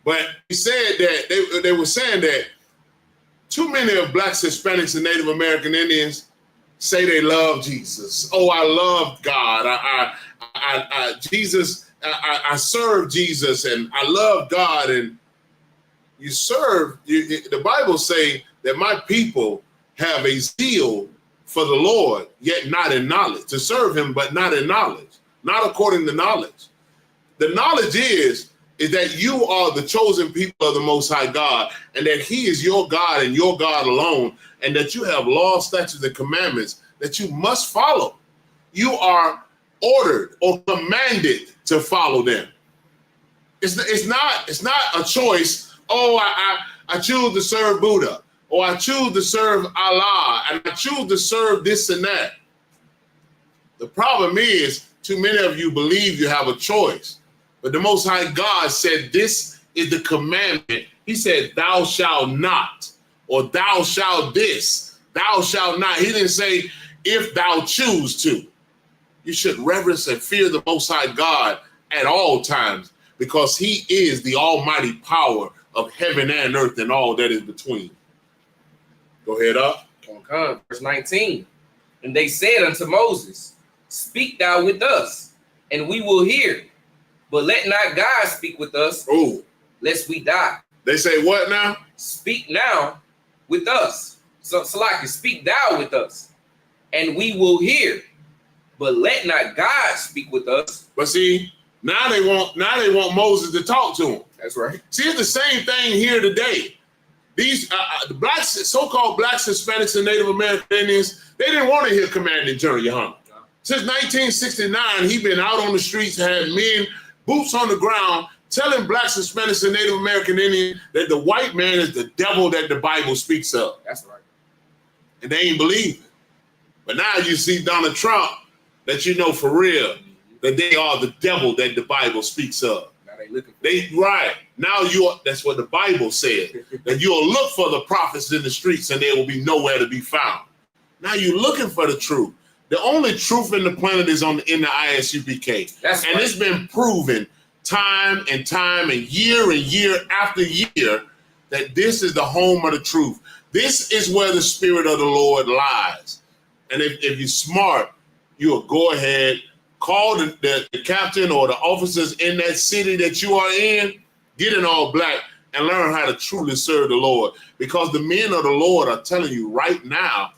Speaker 3: but he said that they were saying that too many of Blacks, Hispanics, and Native American Indians say they love Jesus. Oh, I love God. Jesus I serve Jesus and I love God, and you serve. The Bible say that my people have a zeal for the Lord, yet not in knowledge. To serve him, but not in knowledge, not according to knowledge. The knowledge is that you are the chosen people of the Most High God, and that he is your God and your God alone, and that you have laws, statutes, and commandments that you must follow. You are ordered or commanded to follow them. It's not a choice. Oh, I choose to serve Buddha, or I choose to serve Allah, and I choose to serve this and that. The problem is, too many of you believe you have a choice. But the Most High God said, this is the commandment. He said, thou shalt not, or thou shalt this, thou shalt not. He didn't say, if thou choose to. You should reverence and fear the Most High God at all times, because he is the almighty power of heaven and earth and all that is between. Go ahead up.
Speaker 4: Okay, verse 19. And they said unto Moses, speak thou with us, and we will hear. But let not God speak with us, lest we die.
Speaker 3: They say what now?
Speaker 4: Speak now with us. So like speak thou with us, and we will hear. But let not God speak with us.
Speaker 3: But see, now they want Moses to talk to him.
Speaker 4: That's right.
Speaker 3: See, it's the same thing here today. These the blacks, so-called blacks, Hispanics, and Native American Indians, they didn't want to hear Commanding General Yohana. No. Since 1969, he been out on the streets, had men, boots on the ground, telling blacks, Hispanics, and Native American Indians that the white man is the devil that the Bible speaks of.
Speaker 4: That's right.
Speaker 3: And they ain't believe it. But now you see Donald Trump, that you know for real, that they are the devil that the Bible speaks of.
Speaker 4: Now they looking for
Speaker 3: right. Now that's what the Bible said. That you'll look for the prophets in the streets and they will be nowhere to be found. Now you're looking for the truth. The only truth in the planet is in the ISUPK.
Speaker 4: That's
Speaker 3: and
Speaker 4: right.
Speaker 3: It's been proven time and year after year that this is the home of the truth. This is where the Spirit of the Lord lies. And if you're smart, you'll go ahead, call the captain or the officers in that city that you are in, get in all black, and learn how to truly serve the Lord. Because the men of the Lord are telling you right now,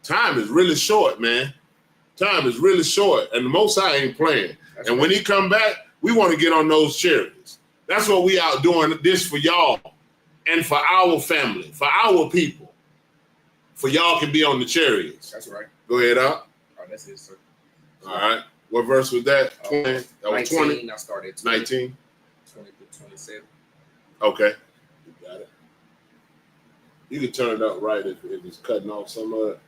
Speaker 3: time is really short, man. Time is really short, and the Most High ain't playing.
Speaker 4: That's
Speaker 3: and
Speaker 4: right.
Speaker 3: When he come back, we want to get on those chariots. That's what we out doing this for y'all and for our family, for our people. For y'all can be on the chariots.
Speaker 4: That's right.
Speaker 3: Go ahead, up.
Speaker 4: Oh, that's it, sir.
Speaker 3: All right. What verse was that? 20? That was
Speaker 4: 19.
Speaker 3: 20?
Speaker 4: I started at 20.
Speaker 3: 19?
Speaker 4: 20 to 27.
Speaker 3: Okay. You got it. You can turn it up right if it's cutting off some of it.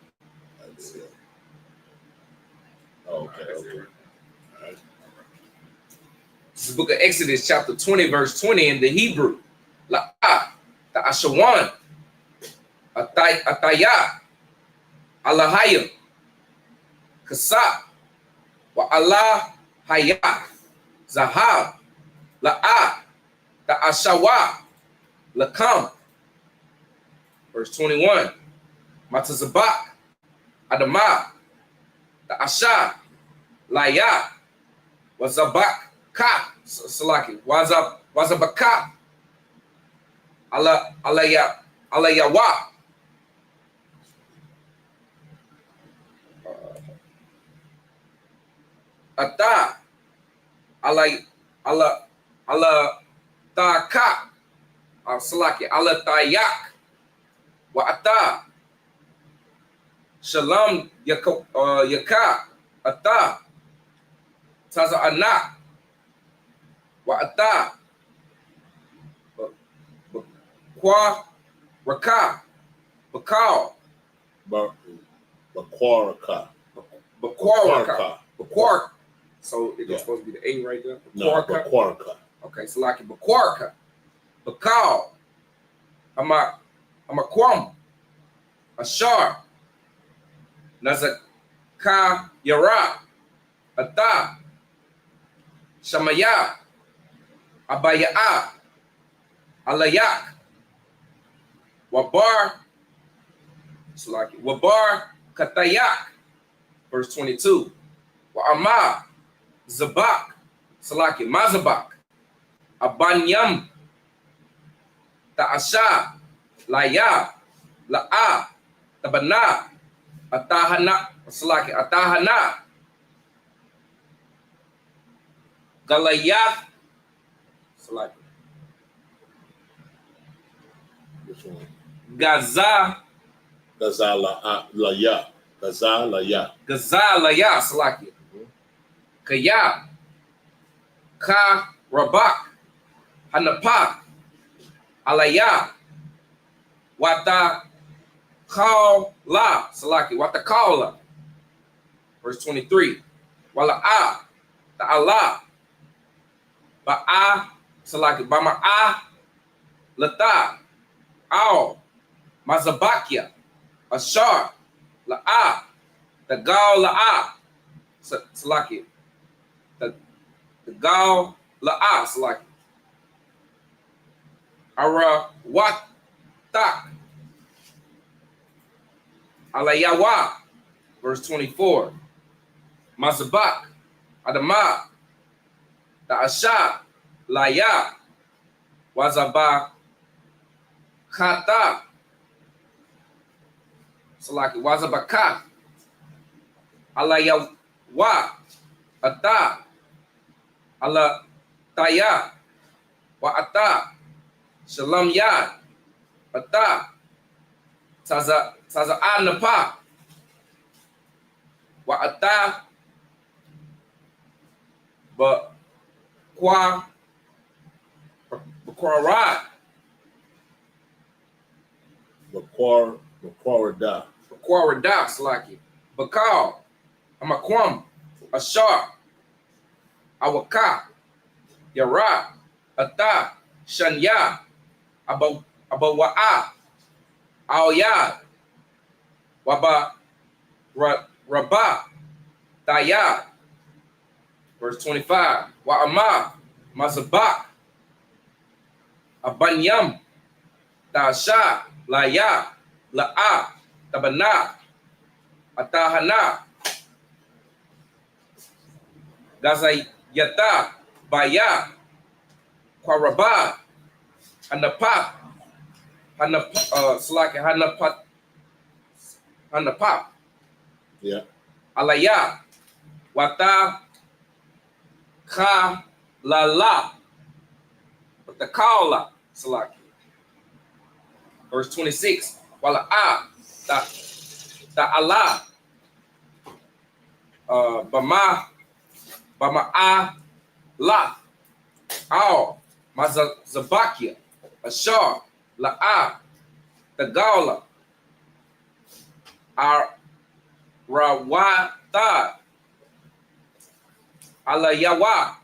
Speaker 3: Okay.
Speaker 4: All
Speaker 3: right.
Speaker 4: This is the book of Exodus, chapter 20, verse 20 in the Hebrew. La'ah, ta'ashawan, ataya, alahaya, kasab, wa Allah hayah, zahab, la'ah, ta'ashawa, lakam. Verse 21, matazabak, adamah, ta'asha, laya, wazabak, ka, salaki, wazabaka, alayawa. Ata, taka, salaki, tayak, wa ata, shalom yaka, ata, taza anak, wa ata, kwa raka, bakal,
Speaker 3: Bakwaraka.
Speaker 4: bakwaraka, bakwaraka. So it's supposed to be the A right there.
Speaker 3: No, Bakwaraka.
Speaker 4: Okay, so like bakwaraka, bakal, amakwam, ashar, nazaka yara, ata, shamaya, abaya, alayak, wabar, so like wabar katayak, verse 22, wa ama, zabak, Salaki, Mazabak, Abanyam, Ta'asha, Laya, La'a, Tabana, Atahana, Salaki, Atahana, Galayath, Salaki,
Speaker 6: Which one?
Speaker 4: Gaza,
Speaker 6: Gazalaya. Gazalaya.
Speaker 4: Gazalaya, Salaki, Kaya, Ka, Rabak, Hanapak, Alaya, Wata, Kala, Salaki, Wata Kala. Verse 23. Wala'a, Ta'ala, Ba'a, Salaki, Bama'a, Lata, Ao, Mazabakia, Ashar, La'a, Tagal La'a, Salaki, Tagal La'a, Salaki, Ara Watak, Alayawa, verse 24. Mazabak, Adama, Ta'asha, Laya, Wazaba, Kata, Salaki, Wazabaka, Alayawa, Ata, Ala Taya, Wa Ata, Shalom Yad, Ata, Taza Anapa, Wa Ata, Bakwarad,
Speaker 6: Bakwarada.
Speaker 4: Bakwarada, Salaki, Bakal, Amakwam, Ashar, Awaka, Yara, Ata, Shanya, Abawa'a, Aoyad, Waba, Rabah, Dayad. Verse 25. Wa'ama, Mazabak, Abanyam, Tasha, Laya, La'a, Tabana, Atahana, Gazayata, Baya, Kwaraba, Hanapa, Hanapa, Hanapa,
Speaker 6: Yeah.
Speaker 4: Alaya, Wata, Ka, La, the Kala, Salaki. Verse 26. Wala'a, the Allah, Bama'a, La, Al, Mazabakia, Ashar, La'a, the Gala, Rawata, Alayawa.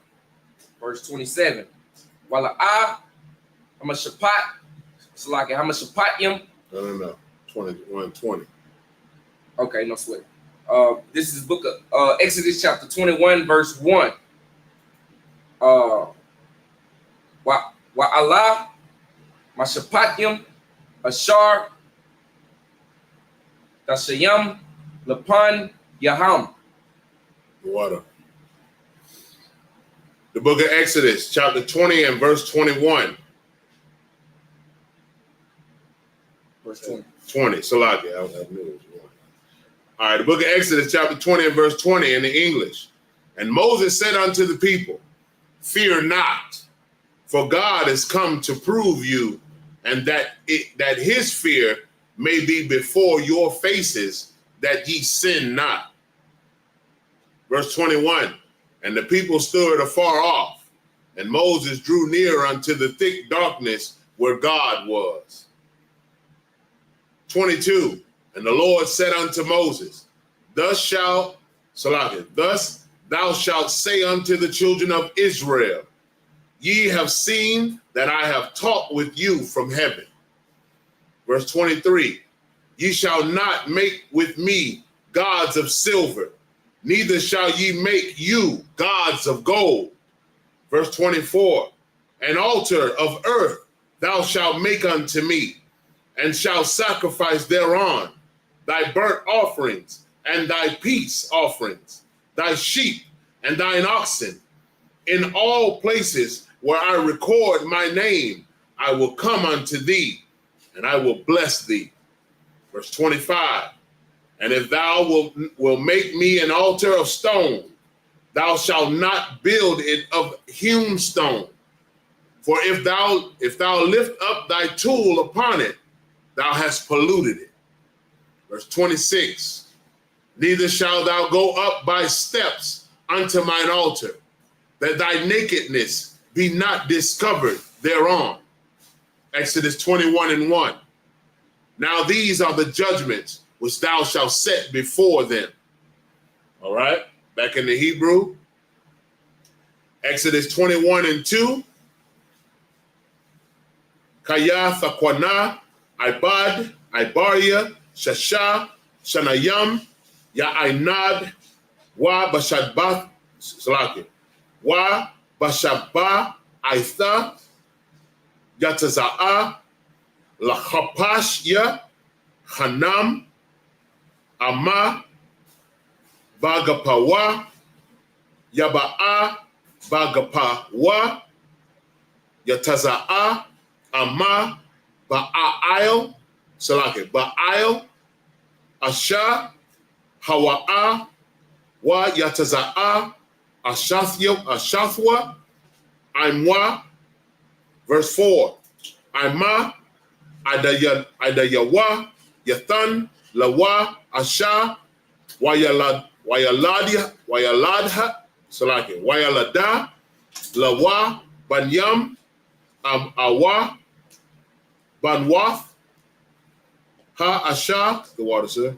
Speaker 4: Verse 27. Wala'a, Hamashapat, Salaki, Hamashapatiyam.
Speaker 6: No. 20.
Speaker 4: Okay, no sweat. This is book of Exodus chapter 21, verse 1. Wa'ala, Mashapatiyam, Ashar, Tashayam, Lapan, Yaham.
Speaker 6: Water. The book of Exodus, chapter 20 and verse 21.
Speaker 4: Verse 20.
Speaker 6: 20. Salaki. I knew it was one. All right. The book of Exodus, chapter 20 and verse 20 in the English. And Moses said unto the people, fear not, for God is come to prove you, and that his fear may be before your faces, that ye sin not. Verse 21. And the people stood afar off, and Moses drew near unto the thick darkness where God was. 22. And the Lord said unto Moses, thus thou shalt say unto the children of Israel, ye have seen that I have talked with you from heaven. Verse 23. Ye shall not make with me gods of silver, neither shall ye make you gods of gold. Verse 24, an altar of earth thou shalt make unto me, and shalt sacrifice thereon thy burnt offerings and thy peace offerings, thy sheep and thine oxen, In all places where I record my name, I will come unto thee, and I will bless thee. Verse 25. And if thou will make me an altar of stone, thou shalt not build it of hewn stone. For if thou lift up thy tool upon it, thou hast polluted it. Verse 26. Neither shalt thou go up by steps unto mine altar, that thy nakedness be not discovered thereon. Exodus 21:1. Now these are the judgments which thou shalt set before them. All right, back in the Hebrew. Exodus 21:2. Kaya Thakwana, Ibad, Ibaria, Shasha, Shanayam, Ya'inad, Wa Bashadbath, Salaki, Wa Bashabba, Aitha, Yataza'a, Lachapashya, Hanam, Ama, Bagapawa, Yaba'a, Bagapawa, Yataza'a, Ama, Ba'ail, Salaki, Ba'ail, Asha, Hawa'a, Wa Yataza'a, Ashathwa, Imwa. Verse 4. Ima, Adayawa, Yathan, Lawa, Asha, Wayaladha, Salaki, Wayalada, Lawa, Banyam, Awa, Banwath, Ha Asha, the water, sir.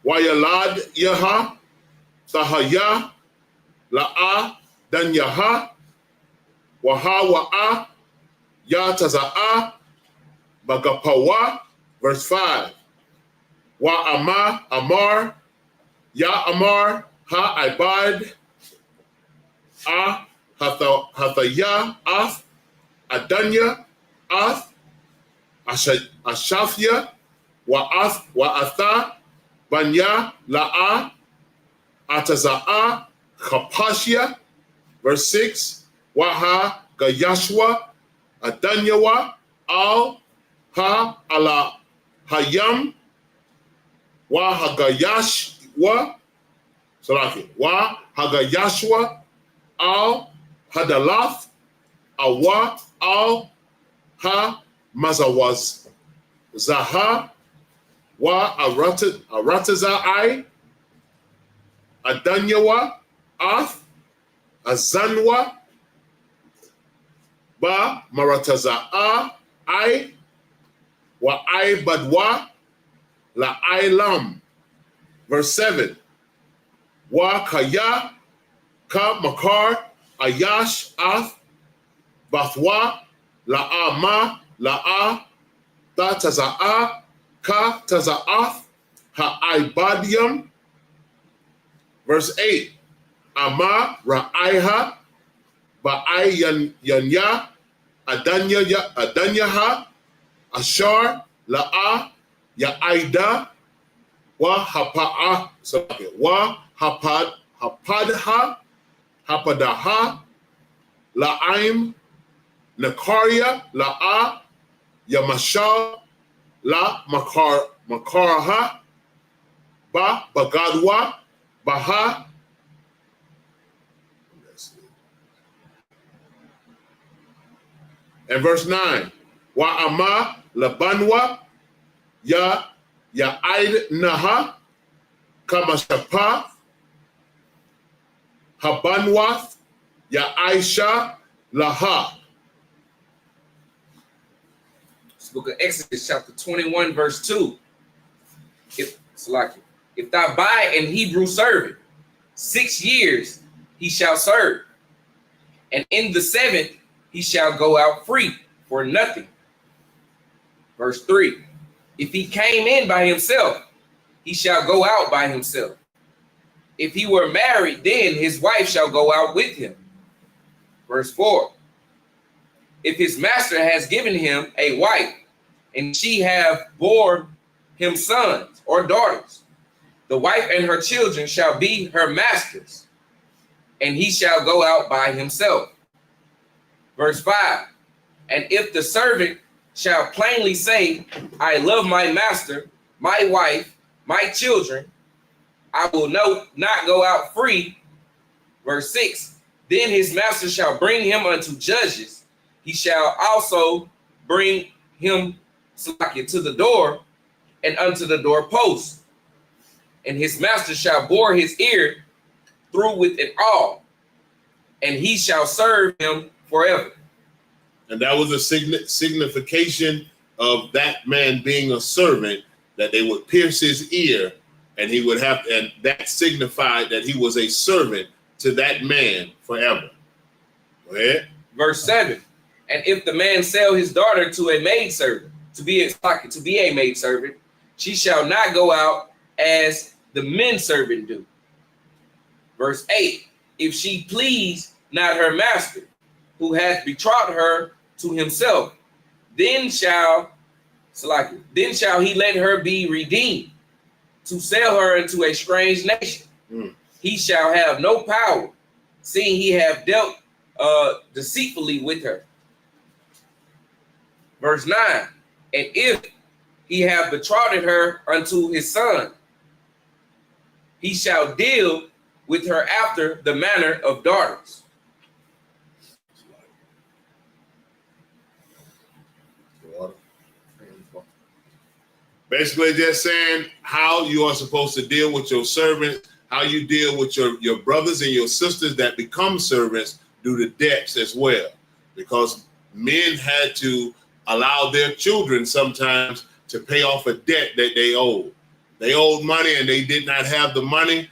Speaker 6: Wayalad Yaha, Sahaya, La'a, Danyaha, Wahawa'a, Yataza'a, Bagapawa. Verse 5. Wa Ama, Amar, Ya Amar, Ha Ibad, A, Hathaya, Ath, Adanya, Ath, Ashafia, Wa'atha, Banya, La'a, Ataza'a, Kapashia. Verse 6. Waha, Gayashwa, Adanyawa, Al, Ha, Ala, Hayam, Wa Hagayashwa, Salaki, Wa Hagayashwa, Al, Hadalath, Awa, Al, Ha, Mazawaz, Zaha, Wa Aratazai, Adanyawa, Ath, Azanwa, Ba Marataza'a, I, Wa I Badwa, La Ilam. Verse 7. Wa Kaya, Ka Makar, Ayash, Ath, Bathwa, La'ama, La'a, Ta Taza'a, Ka Taza'ath, Ha'ibadium. Verse 8. Ama Ra'aiha, Ba'ai Yanya, Adanyaha, Ashar, La'a, Ya'aida, Wa Hapa'a, Wa Hapadha, Hapadaha, La'aim, Nakaria, La'a, Yamashal, La Makaraha, Ba Bagadwa, Baha. And verse 9. Wa Ama Labanwa, Ya Ya'id Naha, Kamashapa, Habanwath, Ya Aisha, Laha.
Speaker 4: This book of Exodus, chapter 21, verse 2. If thou buy an Hebrew servant, 6 years he shall serve, and in the 7th he shall go out free for nothing. Verse 3. If he came in by himself, he shall go out by himself. If he were married, then his wife shall go out with him. Verse 4. If his master has given him a wife, and she have borne him sons or daughters, the wife and her children shall be her master's, and he shall go out by himself. Verse 5, and if the servant shall plainly say, I love my master, my wife, my children, I will not go out free. Verse 6, then his master shall bring him unto judges. He shall also bring him to the door and unto the doorpost. And his master shall bore his ear through with an awl, and he shall serve him forever.
Speaker 6: And that was a signification of that man being a servant, that they would pierce his ear, and he would have, and that signified that he was a servant to that man forever. Go ahead.
Speaker 4: Verse 7, and if the man sell his daughter to a maidservant, to be a maidservant, she shall not go out as the men servant do. Verse 8, if she please not her master, who hath betrothed her to himself, then shall he let her be redeemed, to sell her into a strange nation. He shall have no power, seeing he have dealt deceitfully with her. Verse 9, and if he have betrothed her unto his son, he shall deal with her after the manner of daughters.
Speaker 6: Basically just saying how you are supposed to deal with your servants, how you deal with your brothers and your sisters that become servants due to debts as well. Because men had to allow their children sometimes to pay off a debt that they owed. They owed money and they did not have the money.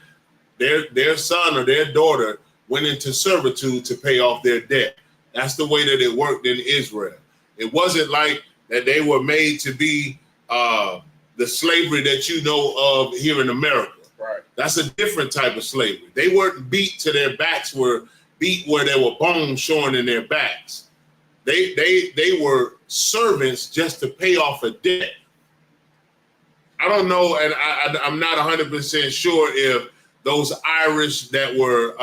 Speaker 6: Their son or their daughter went into servitude to pay off their debt. That's the way that it worked in Israel. It wasn't like that they were made to be the slavery that you know of here in America.
Speaker 4: Right.
Speaker 6: That's a different type of slavery. They weren't beat to their backs, were beat where there were bones showing in their backs. They were servants just to pay off a debt. I don't know, and I'm not 100% sure if those Irish that were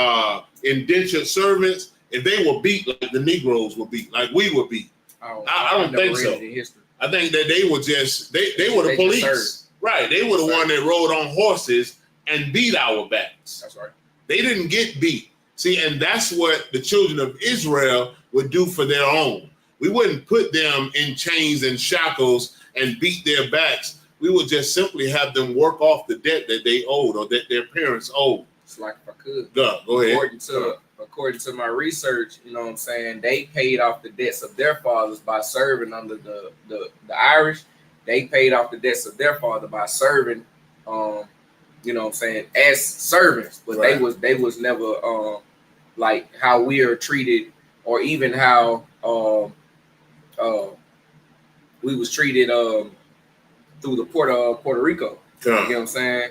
Speaker 6: indentured servants, if they were beat like the Negroes were beat, like we were beat. I don't think so. I think that they were just, they were the police. Right. They were the one that rode on horses and beat our backs.
Speaker 4: That's right.
Speaker 6: They didn't get beat. See, and that's what the children of Israel would do for their own. We wouldn't put them in chains and shackles and beat their backs. We would just simply have them work off the debt that they owed or that their parents owed.
Speaker 4: It's like if I could.
Speaker 6: Go ahead.
Speaker 4: According to my research, you know what I'm saying, they paid off the debts of their fathers by serving under the Irish. They paid off the debts of their father by serving, you know what I'm saying, as servants. But
Speaker 6: right.
Speaker 4: they was never like how we are treated, or even how we was treated through the port of Puerto Rico. You know what I'm saying?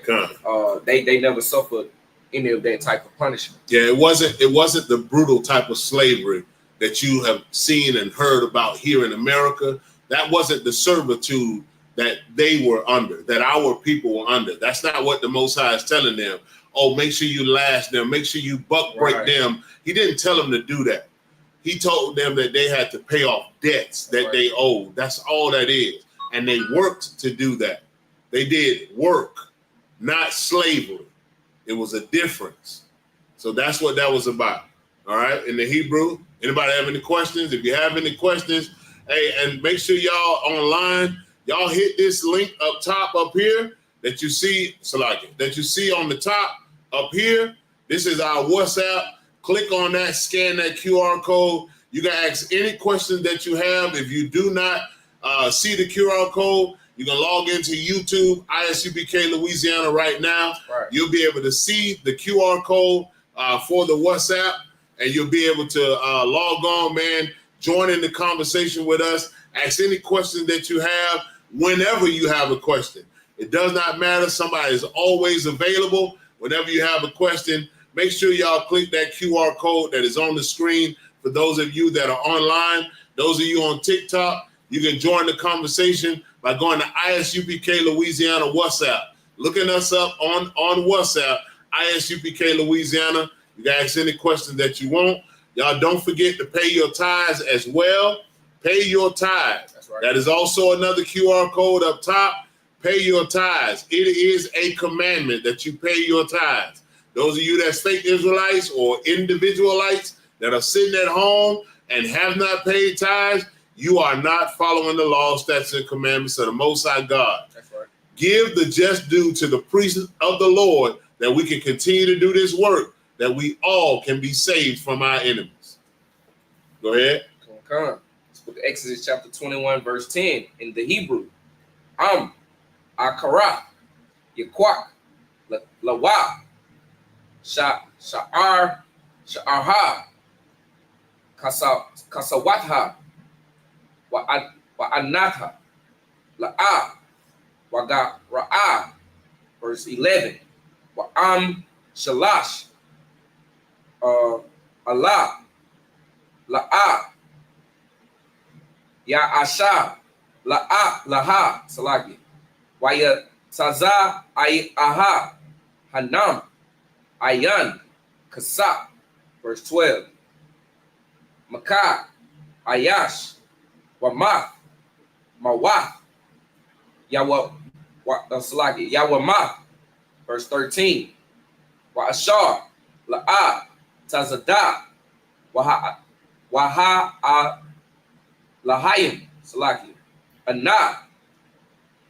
Speaker 4: They never suffered any of that type of punishment.
Speaker 6: Yeah, it wasn't the brutal type of slavery that you have seen and heard about here in America. That wasn't the servitude that they were under, that our people were under. That's not what the Most High is telling them. Oh, make sure you lash them, make sure you buck break them. He didn't tell them to do that. He told them that they had to pay off debts that they owed. That's all that is. And they worked to do that. They did work, not slavery. It was a difference. So that's what that was about. All right. In the Hebrew, anybody have any questions? If you have any questions, hey, and make sure y'all online, y'all hit this link up top up here that you see, that you see on the top up here. This is our WhatsApp. Click on that, scan that QR code. You can ask any questions that you have. If you do not see the QR code, you can log into YouTube, ISUPK Louisiana right now. Right. You'll be able to see the QR code for the WhatsApp, and you'll be able to log on, man, join in the conversation with us, ask any questions that you have whenever you have a question. It does not matter. Somebody is always available. Whenever you have a question, make sure y'all click that QR code that is on the screen. For those of you that are online, those of you on TikTok, you can join the conversation by going to ISUPK Louisiana WhatsApp. Looking us up on WhatsApp, ISUPK Louisiana. You can ask any question that you want. Y'all don't forget to pay your tithes as well. Pay your tithes.
Speaker 4: That's right.
Speaker 6: That is also another QR code up top. Pay your tithes. It is a commandment that you pay your tithes. Those of you that's fake Israelites or individualites that are sitting at home and have not paid tithes, you are not following the law, statutes, and commandments of the Most High God.
Speaker 4: That's right.
Speaker 6: Give the just due to the priests of the Lord, that we can continue to do this work, that we all can be saved from our enemies. Go ahead.
Speaker 4: Come on. Let's book of Exodus chapter 21, verse 10 in the Hebrew. Akara, Yakwak, Lawa, Sha'ar, Sha'arha, Kasawatha, Wa'anatha, La'a, Waga Ra'a, verse 11. Wa'am Shalash, Allah, La'a, Ya'asha, La'a, Laha, Salaki, Waya Taza, Aha, Hanam, Ayan, Kasa, verse 12. Makah, Ayash, Wamath, Mawath, Yawamath, verse 13. Wa'ashar, La'a, Tazada, Waha, Lahayim, Salaki, Ana,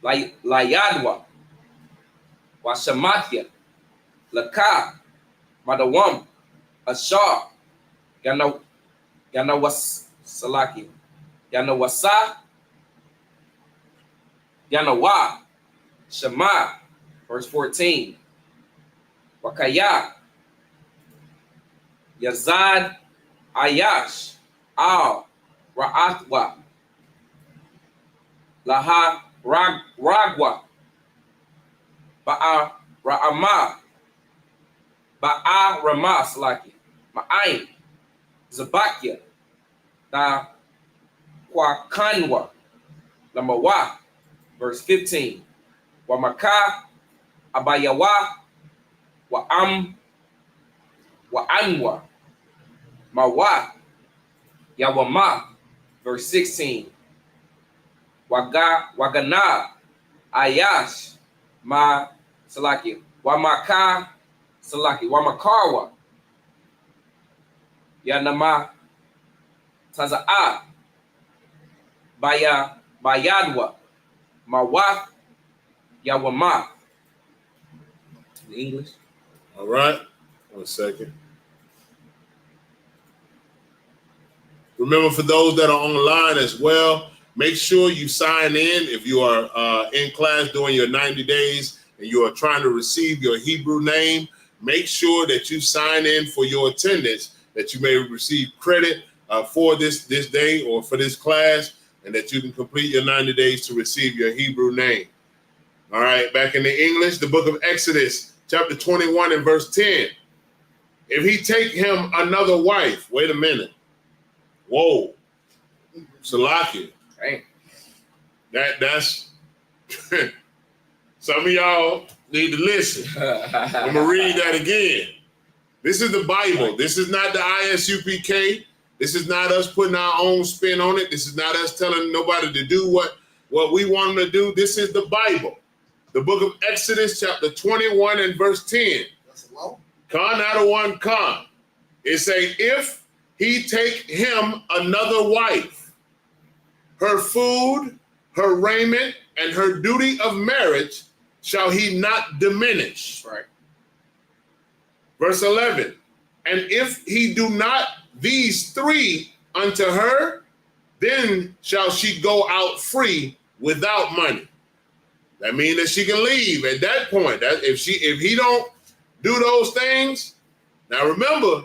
Speaker 4: Layadwa, Washamatya, Laka, Madawam, Ashar, Yanawas, Salaki, Yanawasa, Yanawa, Shema, verse 14. Wakaya, Yazad, Ayash, Al, Ra'atwa, Laha, Ragwa, Ba'a, Ra'ama, Ba'a, Ramah, Salaki, Ma'ayin, Zabakia, Da Kwakanwa, Lamawa, verse 15. Wamaka, Abayawa, Wa'anwa, Mawa, Yawama, verse 16. Wagana, Ayash, Ma, Salaki, Wamaka, Salaki, Wamakarwa, Yanama, Taza'a, Bayadwa, Mawath, Yawama. In English.
Speaker 6: All right. 1 second. Remember, for those that are online as well, make sure you sign in if you are in class during your 90 days and you are trying to receive your Hebrew name. Make sure that you sign in for your attendance, that you may receive credit for this day or for this class, and that you can complete your 90 days to receive your Hebrew name. All right, back in the English, the book of Exodus, chapter 21 and verse 10. If he take him another wife, wait a minute. Whoa. Salaki.
Speaker 4: Right.
Speaker 6: That's some of y'all need to listen. I'm gonna read that again. This is the Bible. This is not the ISUPK. This is not us putting our own spin on it. This is not us telling nobody to do what we want them to do. This is the Bible. The book of Exodus, chapter 21 and verse 10.
Speaker 5: That's a law.
Speaker 6: Con out of one con. It say, if he take him another wife, her food, her raiment, and her duty of marriage shall he not diminish.
Speaker 4: Right.
Speaker 6: Verse 11. And if he do not these three unto her, then shall she go out free without money. That means that she can leave at that point. That if he don't do those things. Now remember,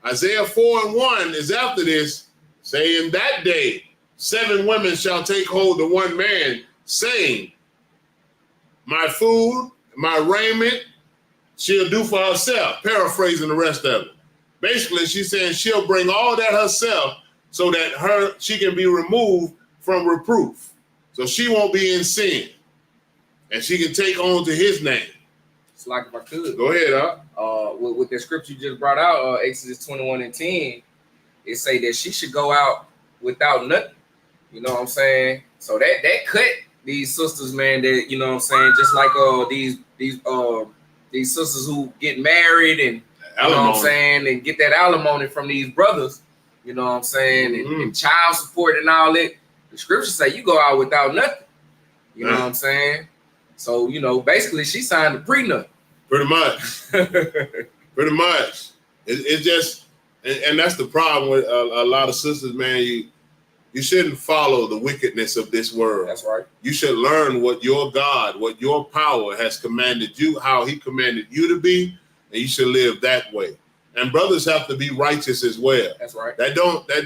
Speaker 6: Isaiah 4 and 1 is after this, saying that day 7 women shall take hold of one man, saying, my food, my raiment, she'll do for herself. Paraphrasing the rest of it. Basically, she's saying she'll bring all that herself so that she can be removed from reproof. So she won't be in sin. And she can take on to his name.
Speaker 4: It's like if I could.
Speaker 6: Go ahead, huh?
Speaker 4: With the scripture you just brought out, Exodus 21:10, it say that she should go out without nothing. You know what I'm saying? So that cut these sisters, man, that, you know what I'm saying, just like these sisters who get married and, you know what I'm saying, and get that alimony from these brothers, you know what I'm saying, and child support and all that. The scriptures say you go out without nothing. You know what I'm saying? So, you know, basically she signed a prenup.
Speaker 6: Pretty much. Pretty much. It just, and that's the problem with a lot of sisters, man. You shouldn't follow the wickedness of this world.
Speaker 4: That's right.
Speaker 6: You should learn what your God, what your power has commanded you, how he commanded you to be, and you should live that way. And brothers have to be righteous as well.
Speaker 4: That's right.
Speaker 6: That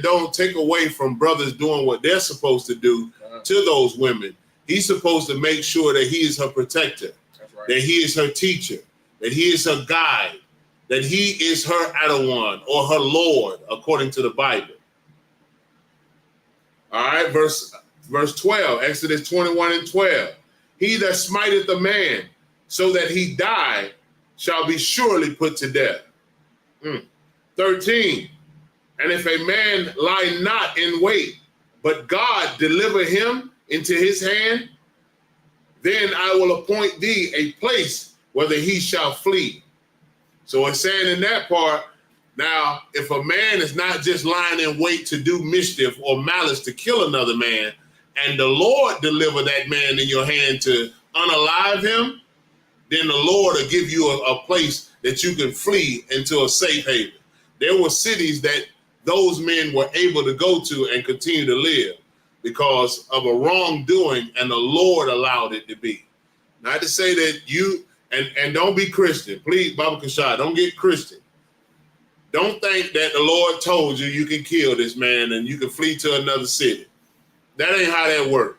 Speaker 6: don't take away from brothers doing what they're supposed to do to those women. He's supposed to make sure that he is her protector,
Speaker 4: that's right,
Speaker 6: that he is her teacher, that he is her guide, that he is her Adawan or her Lord, according to the Bible. All right, verse 12, Exodus 21:12. He that smiteth a man so that he die shall be surely put to death. 13. And if a man lie not in wait, but God deliver him into his hand, then I will appoint thee a place whither he shall flee. So it's saying in that part, now, if a man is not just lying in wait to do mischief or malice to kill another man, and the Lord deliver that man in your hand to unalive him, then the Lord will give you a place that you can flee into a safe haven. There were cities that those men were able to go to and continue to live because of a wrongdoing, and the Lord allowed it to be. Not to say that you, and don't be Christian. Please, Baba Kashad, don't get Christian. Don't think that the Lord told you you can kill this man and you can flee to another city. That ain't how that works.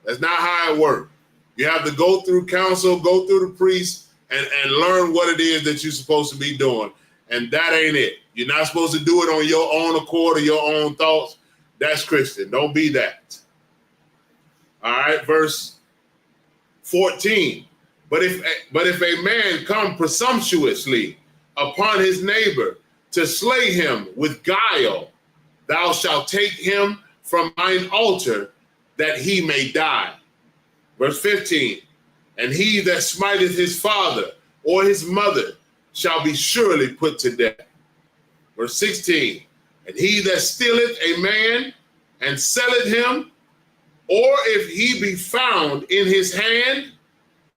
Speaker 6: That's not how it works. You have to go through counsel, go through the priest, and learn what it is that you're supposed to be doing. And that ain't it. You're not supposed to do it on your own accord or your own thoughts. That's Christian. Don't be that. All right, verse 14. But if a man come presumptuously upon his neighbor to slay him with guile, thou shalt take him from mine altar that he may die. Verse 15, and he that smiteth his father or his mother shall be surely put to death. Verse 16, and he that stealeth a man and selleth him, or if he be found in his hand,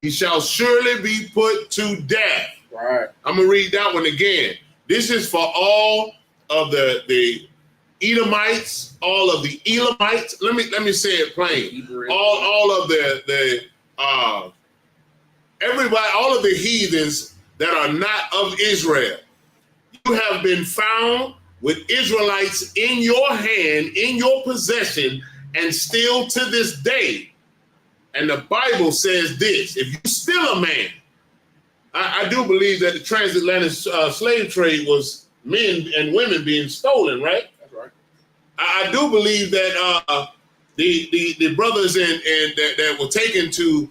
Speaker 6: he shall surely be put to death.
Speaker 4: Right.
Speaker 6: I'm gonna read that one again. This is for all of the Edomites, all of the Elamites. Let me say it plain. All of the everybody, all of the heathens that are not of Israel. You have been found with Israelites in your hand, in your possession, and still to this day. And the Bible says this: if you steal a man, I do believe that the transatlantic slave trade was men and women being stolen, right?
Speaker 4: That's right.
Speaker 6: I do believe that the brothers that were taken to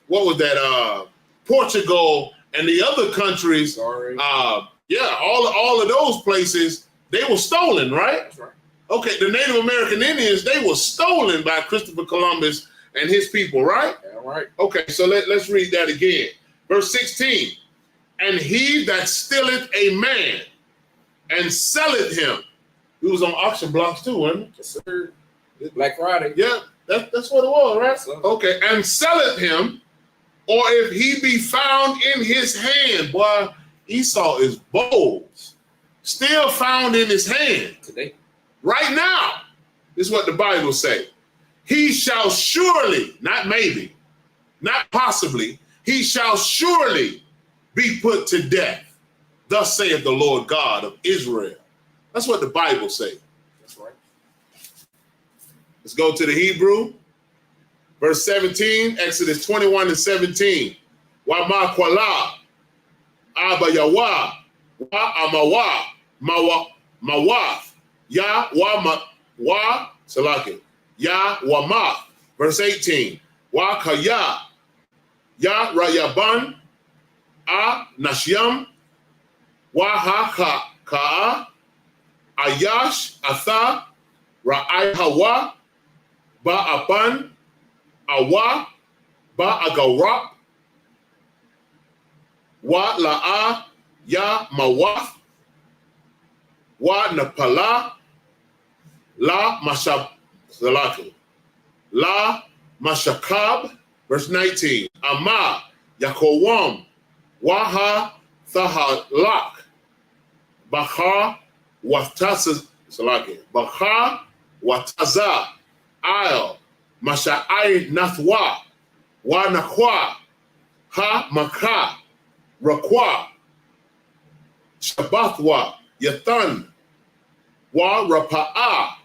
Speaker 6: what was that, Portugal and the other countries.
Speaker 4: Sorry.
Speaker 6: All of those places, they were stolen, right?
Speaker 4: That's right. Okay,
Speaker 6: the Native American Indians, they were stolen by Christopher Columbus and his people, right?
Speaker 4: All right.
Speaker 6: Okay, so let's read that again. Verse 16, and he that stealeth a man and selleth him. He was on auction blocks too, wasn't he?
Speaker 4: Yes, sir. Black Friday.
Speaker 6: Yeah, that's what it was, right?
Speaker 4: Yes,
Speaker 6: okay, and selleth him, or if he be found in his hand. Boy, Esau is bold. Still found in his hand.
Speaker 4: Today.
Speaker 6: Right now. This is what the Bible say. He shall surely, not maybe, not possibly, he shall surely be put to death. Thus saith the Lord God of Israel. That's what the Bible say.
Speaker 4: That's right.
Speaker 6: Let's go to the Hebrew. Verse 17, Exodus 21:17. Wa ma kwala, aba yawa, wa amawa, mawaf, ya wa salaki, ya wa ma. Verse 18, wa kaya, ya rayaban, A Nashyam, Waha Ka'a, Ayash Atha, Ra'ai Hawa, Ba'apan, Awa, Ba'agarap, Wa La'a, Ya Mawath, Wa Napala, La Mashab, La Mashakab, verse 19. Ama Yakowam, Waha Thahalak, Baha Watasa, Baha Wataza, Al, Masha'ai Nathwa, Wa Nakwa, Ha Maka, Rakwa, Shabathwa, Yathan, Wa Rapa'a,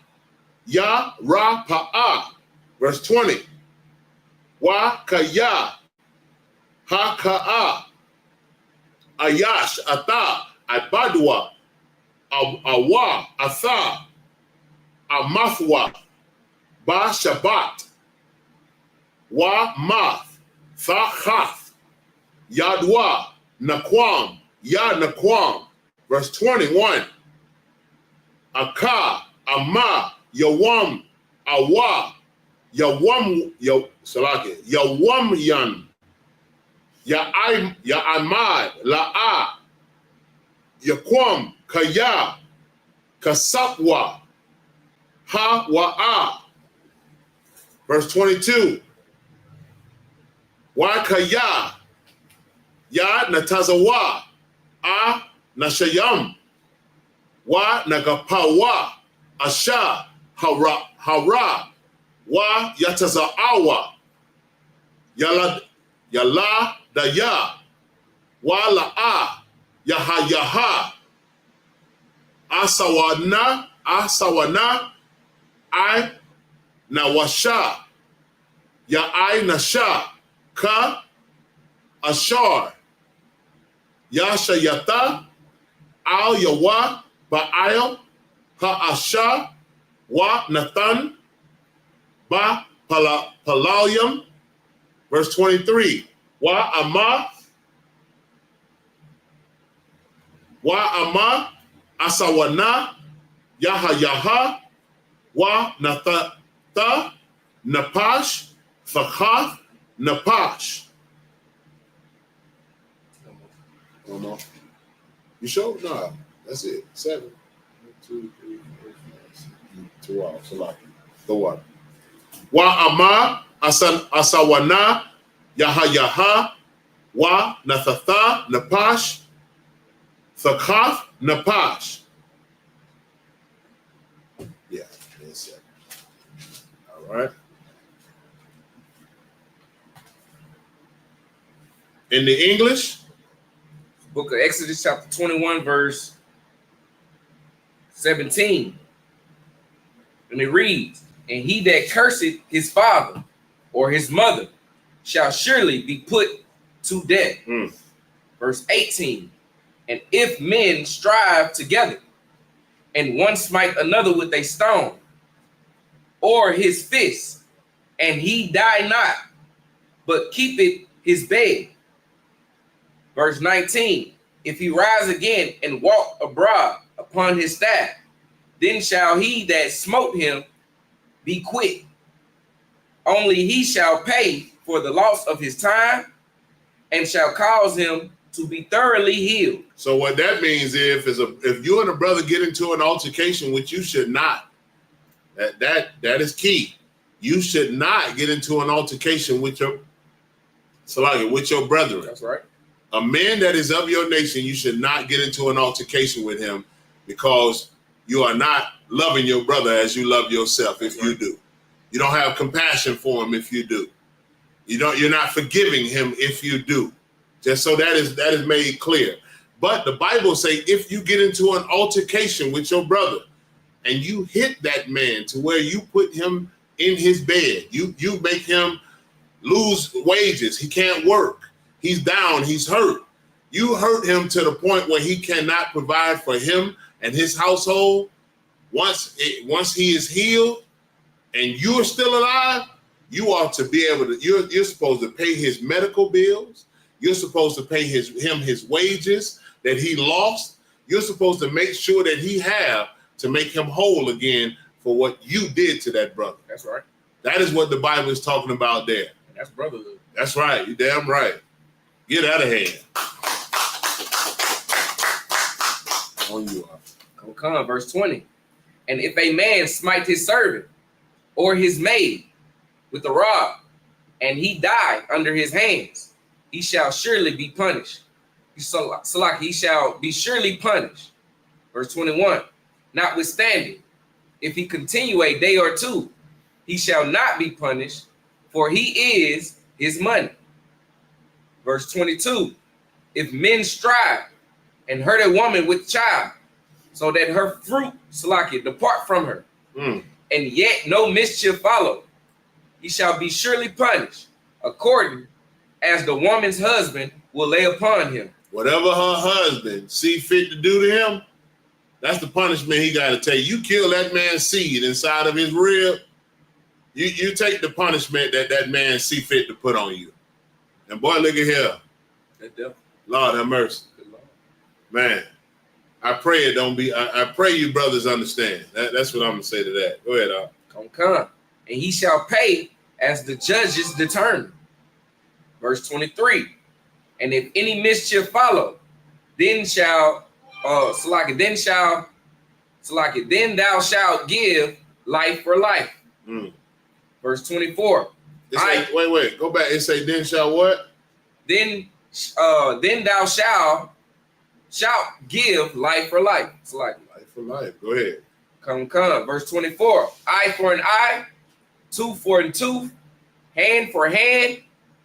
Speaker 6: Ya Rapa'a, verse 20. Wa Kaya, Ha Ka'a, Ayash, Ata, Abadwa, Awa, Atha, Amathwa, Ba Shabbat, Wa Math, Thachath, Yadwa, Naquam, Ya Naquam, verse 21. Aka, Ama, Yawam, Awa, Yawam, Yawam Yan, Ya'amad, La'a, Yaquam, Kaya, Kasapwa, Ha Wa'a. Verse 22. Wa Kaya, Ya Natazawa, A Nashayam, Wa Nagapawa, Asha, Hara, Wa Yataza'awa, Yala Daya, Wa La'a, Yaha, Asawana, I Nawasha, Ya'ai Nasha, Ka Ashar, Yasha Yata, Al Yawa, Ba'al, Ha Asha, Wa Nathan, Ba Palalyam, verse 23. Wa Ama, Asawana, Yaha, Wa Natha, Napash, Fakhath, Napash.
Speaker 5: One more.
Speaker 6: You sure? No, that's it. 7. 1, 2, 3, 4, 5, 6. 2 off. Salaki. Go on. Wa Ama, Asawana, Yaha, Wa Nathatha, Napash, Thakath, Napash. Yeah, that's it. All right. In the English,
Speaker 4: Book of Exodus, chapter 21, verse 17. And it reads, and he that curseth his father or his mother shall surely be put to death. Verse 18. And if men strive together, and one smite another with a stone, or his fist, and he die not, but keepeth his bed. Verse 19. If he rise again and walk abroad upon his staff, then shall he that smote him be quit. Only he shall pay for the loss of his time, and shall cause him to be thoroughly healed.
Speaker 6: So what that means if you and a brother get into an altercation, which you should not, that is key. You should not get into an altercation with your brethren.
Speaker 4: That's right.
Speaker 6: A man that is of your nation, you should not get into an altercation with him, because you are not loving your brother as you love yourself. If you do, you don't have compassion for him. If you do, you're not forgiving him. If you do, just so that is made clear. But the Bible say if you get into an altercation with your brother and you hit that man to where you put him in his bed, you make him lose wages. He can't work. He's down. He's hurt. You hurt him to the point where he cannot provide for him and his household. Once he is healed and you're still alive, you ought to be able to. You're supposed to pay his medical bills. You're supposed to pay him his wages that he lost. You're supposed to make sure that he have to make him whole again for what you did to that brother.
Speaker 4: That's right.
Speaker 6: That is what the Bible is talking about there.
Speaker 4: That's brotherhood.
Speaker 6: That's right. You're damn right. Get out of here. On you are.
Speaker 4: Come, verse 20. And if a man smite his servant or his maid with a rod, and he die under his hands, he shall surely be punished. He shall be surely punished. Verse 21. Notwithstanding, if he continue a day or two, he shall not be punished, for he is his money. Verse 22. If men strive and hurt a woman with child, so that her fruit, depart from her, and yet no mischief follow, he shall be surely punished, according as the woman's husband will lay upon him.
Speaker 6: Whatever her husband see fit to do to him, that's the punishment he got to take. You kill that man's seed inside of his rib, you take the punishment that man see fit to put on you. And boy, look at here. Lord have mercy. Man, I pray it don't be, I pray you brothers understand. That's what I'm going to say to that. Go ahead, Al.
Speaker 4: Come. And he shall pay as the judges determine. Verse 23. And if any mischief follow, then then thou shalt give life for life. Verse 24.
Speaker 6: Wait. Go back and say, then shall what?
Speaker 4: Then thou shalt give life for life.
Speaker 6: Life for life. Go ahead.
Speaker 4: Come. Verse 24. Eye for an eye, tooth for a tooth, hand for hand,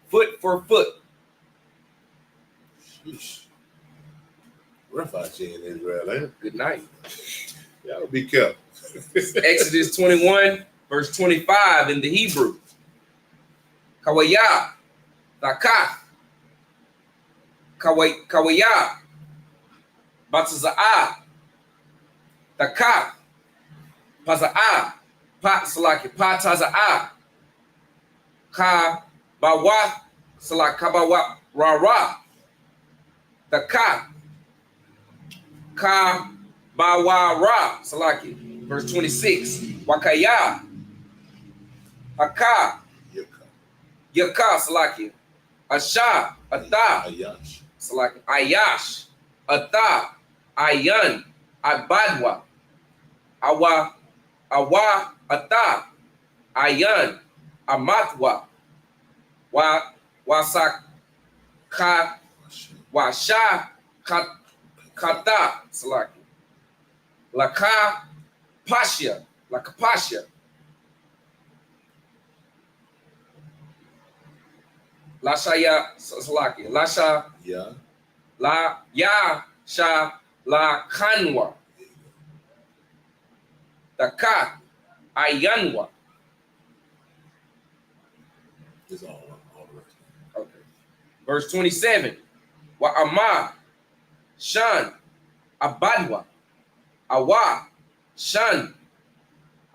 Speaker 4: foot for foot.
Speaker 6: Sheesh. Rough out here in Israel, ain't it?
Speaker 4: Good night.
Speaker 6: Y'all be careful.
Speaker 4: Exodus 21, verse 25 in the Hebrew. Kawaya, Taka, Kawaya, Batza'a, Taka, Paza'a, Pataza'a, Ka Bawa, Kabawa, Rara, Taka, Ka Bawara, Salaki, verse 26, Wakaya, Aka, Yaka, Salaki, Asha, Ata, Salaki, Ayash, Ata, Ayan, Abadwa, Awa, Ata, Ayan, Amatwa, Wasak, Ka, Washa, Kata, Salaki. Laka Pasha, Lashaya Salaki, Lasha, La Ya Sha La Kanwa, Taka Ayanwa. Okay. Verse 27. Wa Ama Shan Abadwa. Awa, Shan,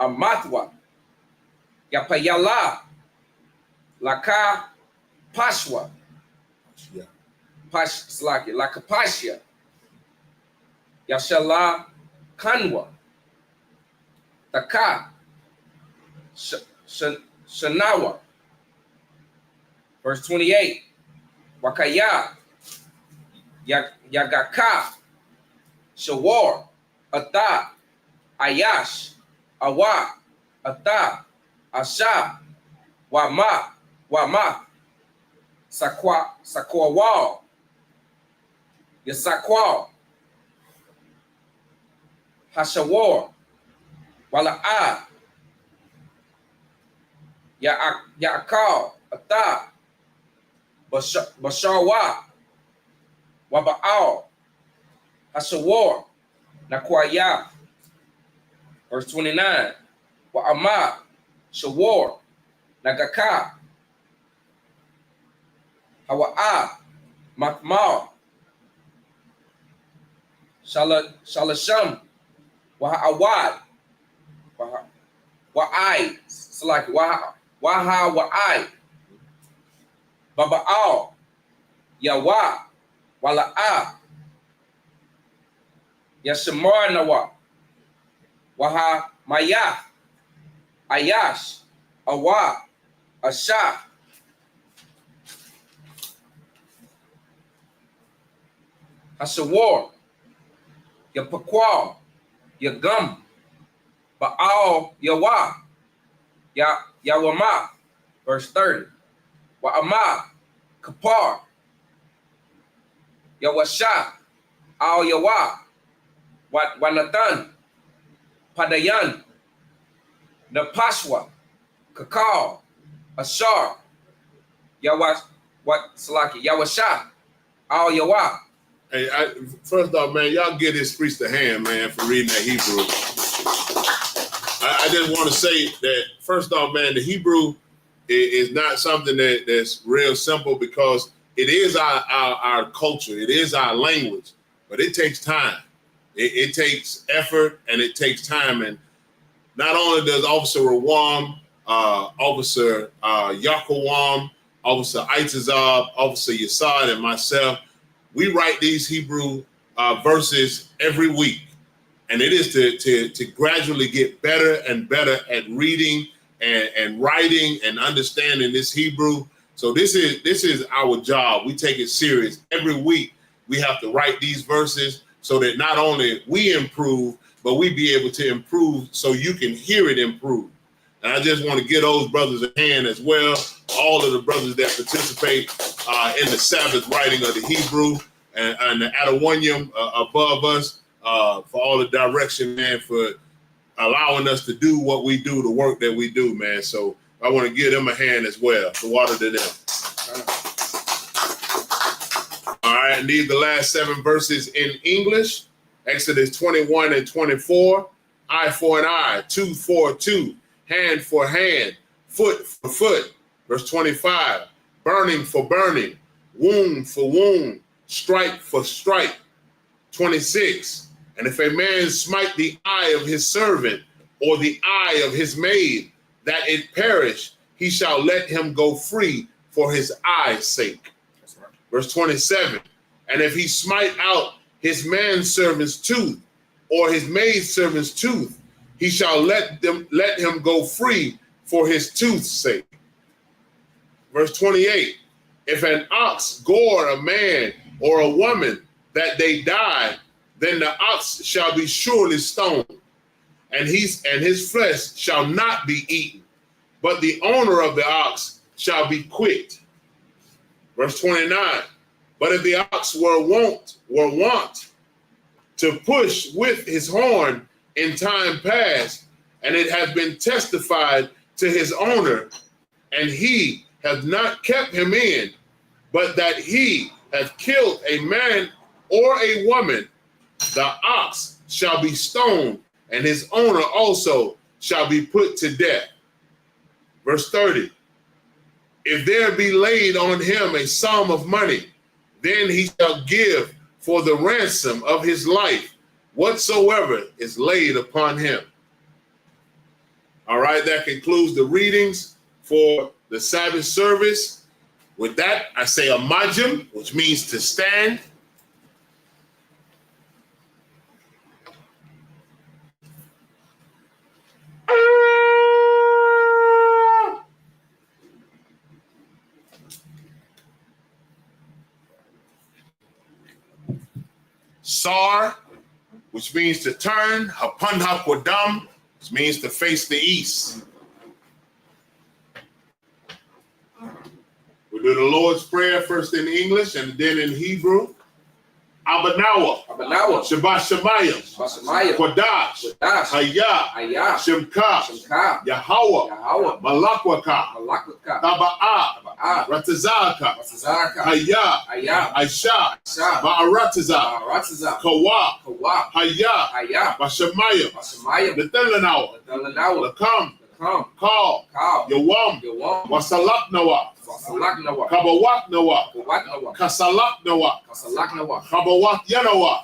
Speaker 4: Amatwa, Yapayala, Laka, Pashwa, Slaki, Lakapashia, Yashala, Kanwa, Taka, Shanawa. Verse 28, Wakaya, Yagaka, Shawar, Ata, Ayash, Awa, Ata, Asha, Wama, Sakwa, Yasakwa, Hashawar, Wala'a, Ya'akal, Ata, Basharwa, Waba'al, Hashawar, Nakwaya. Verse 29. Wa'ama, Shawar, Nagaka, Hawa'a, Makmal, Shalasham, Wa'awad, Wa'ai, Salaki, Waha Wa'ai, Baba'al, Yawa, Wala'a, Yashamar Nawa, Waha Maya, Ayash, Awa, Asha, Hasawar, Yapakwal, Yagum, Baal, Yawa, Yawama, verse 30. Wa'ama, Kapar, Yawasha, Al Yawa, Wanathan, Padayan, Napashwa, Kakal, Ashar, Yawasha, Al Yawa.
Speaker 6: Hey, first off, man, y'all give this priest a hand, man, for reading that Hebrew. I just want to say that, first off, man, the Hebrew is not something that's real simple, because it is our culture. It is our language, but it takes time. It takes effort, and it takes time. And not only does Officer Rawam, Officer Yakawam, Officer Itazab, Officer Yasad, and myself, we write these Hebrew verses every week. And it is to gradually get better and better at reading and writing and understanding this Hebrew. So this is our job. We take it serious. Every week we have to write these verses so that not only we improve, but we be able to improve so you can hear it improve. And I just want to give those brothers a hand as well, all of the brothers that participate in the Sabbath writing of the Hebrew and the Adawanyam above us, for all the direction, man, for allowing us to do what we do, the work that we do, man. So I want to give them a hand as well, to water to them. All right, and these are the last 7 verses in English. Exodus 21 and 24, eye for an eye, tooth for a tooth, hand for hand, foot for foot. Verse 25, burning for burning, wound for wound, stripe for stripe. 26, and if a man smite the eye of his servant or the eye of his maid, that it perish, he shall let him go free for his eye's sake. Right. Verse 27, and if he smite out his manservant's tooth or his maidservant's tooth, he shall let him go free for his tooth's sake. Verse 28, if an ox gore a man or a woman that they die, then the ox shall be surely stoned, and his flesh shall not be eaten, but the owner of the ox shall be quit. Verse 29, but if the ox were wont to push with his horn in time past, and it has been testified to his owner, and he hath not kept him in, but that he hath killed a man or a woman, the ox shall be stoned, and his owner also shall be put to death. Verse 30, if there be laid on him a sum of money, then he shall give for the ransom of his life whatsoever is laid upon him. All right, that concludes the readings for the Sabbath service. With that, I say a majim, which means to stand. Sar, which means to turn. Hapan hakwadam, which means to face the east. We'll do the Lord's Prayer first in English and then in Hebrew. Abanawa, Shabbat Shemayim, Kodash, Hayah, Shemka, Yahweh, Malakwaka, Taba'ah, Ratazaka, Hayah, Aisha, Ba'arataza, Kawa, Hayah, Bashemayim, Netelanawa, Lakam, Call, Yawam, Wasalak Nawa, Kabawat Nawa, Kasalak Nawa, Kabawat Yanawa,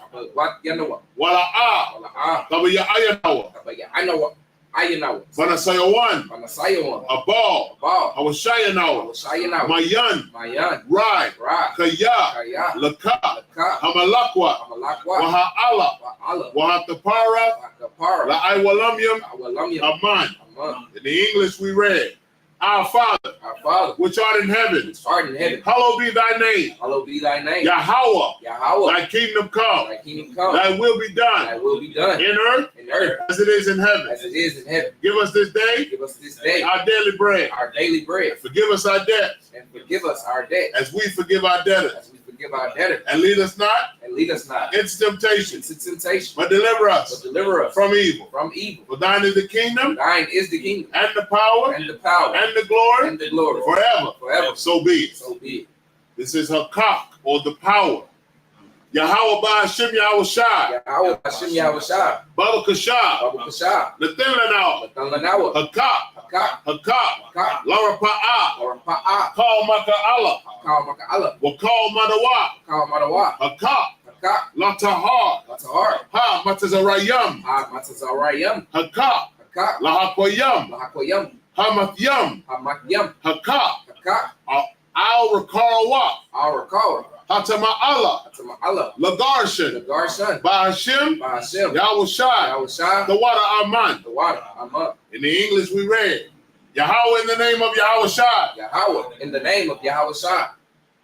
Speaker 6: Wala'ah, Kabaya Ayanawa,
Speaker 4: Ayanawa.
Speaker 6: Banasayawan,
Speaker 4: Panasayawan.
Speaker 6: Abal,
Speaker 4: Abal.
Speaker 6: Hawashayanawa,
Speaker 4: Shayanawa.
Speaker 6: Mayan,
Speaker 4: Mayan.
Speaker 6: Rai,
Speaker 4: Ra.
Speaker 6: Kaya,
Speaker 4: Kaya.
Speaker 6: Laka,
Speaker 4: Laka.
Speaker 6: Hamalakwa,
Speaker 4: Amalakwa.
Speaker 6: Waha'ala,
Speaker 4: Wa'ala.
Speaker 6: Wahatapara,
Speaker 4: Wakapara.
Speaker 6: La'aiwalamyam,
Speaker 4: Awalamya.
Speaker 6: Aman.
Speaker 4: Aman.
Speaker 6: In the English we read, Our Father,
Speaker 4: Our Father,
Speaker 6: which art in heaven,
Speaker 4: which art in heaven,
Speaker 6: hallowed be thy name.
Speaker 4: hallowed be thy name.
Speaker 6: Yahweh,
Speaker 4: Yahweh,
Speaker 6: thy kingdom come,
Speaker 4: thy kingdom come,
Speaker 6: thy will be
Speaker 4: thy
Speaker 6: done
Speaker 4: will be done
Speaker 6: in earth
Speaker 4: in earth
Speaker 6: as it is in heaven.
Speaker 4: as it is in heaven.
Speaker 6: Give us this day
Speaker 4: Give us this day
Speaker 6: our daily bread.
Speaker 4: our daily bread,
Speaker 6: Forgive us our debts
Speaker 4: and forgive us our debt
Speaker 6: as we forgive our debtors.
Speaker 4: as we forgive our debtors.
Speaker 6: And lead us not
Speaker 4: And lead us not
Speaker 6: into temptation,
Speaker 4: into temptation,
Speaker 6: but deliver
Speaker 4: but
Speaker 6: us
Speaker 4: deliver us
Speaker 6: from evil.
Speaker 4: from evil.
Speaker 6: For thine is the kingdom
Speaker 4: Thine is the kingdom
Speaker 6: and the power
Speaker 4: and the power
Speaker 6: and the glory
Speaker 4: and the glory
Speaker 6: forever.
Speaker 4: forever.
Speaker 6: So be it.
Speaker 4: So be it.
Speaker 6: This is Hakak, or the power. Yahweh Ba'ashim Yahushai,
Speaker 4: Yahweh Hashem Yahushai,
Speaker 6: Baba Kashah,
Speaker 4: Babu Kashah,
Speaker 6: Nathan
Speaker 4: Matalanawa,
Speaker 6: Hakak,
Speaker 4: Hakak,
Speaker 6: Hakak,
Speaker 4: Hakak,
Speaker 6: Laura Pa'a,
Speaker 4: or Pa'a,
Speaker 6: Call Maka Allah,
Speaker 4: Kal Maka'ala,
Speaker 6: Wakal Madawa,
Speaker 4: Kal Madawa,
Speaker 6: Hakak,
Speaker 4: Hakak,
Speaker 6: Latahar,
Speaker 4: Matahar,
Speaker 6: Ha Matazarayam,
Speaker 4: Ha Matazarayam,
Speaker 6: Hakak,
Speaker 4: Hakak,
Speaker 6: Lahakoyam,
Speaker 4: Lahakoyam,
Speaker 6: Hamatyam,
Speaker 4: Hamakyam,
Speaker 6: Hakak,
Speaker 4: Hakak,
Speaker 6: Al Rakarawa,
Speaker 4: our Kawar,
Speaker 6: Hatama Allah,
Speaker 4: Hatama'ala,
Speaker 6: Lagarshan,
Speaker 4: Lagarshan,
Speaker 6: Ba'ashim,
Speaker 4: Bahashem,
Speaker 6: Yahushai,
Speaker 4: Yahushai,
Speaker 6: the water Aman.
Speaker 4: the water, Amah,
Speaker 6: In the English we read, Yahweh in the name of Yahushai,
Speaker 4: Yahweh, in the name of Yahushai,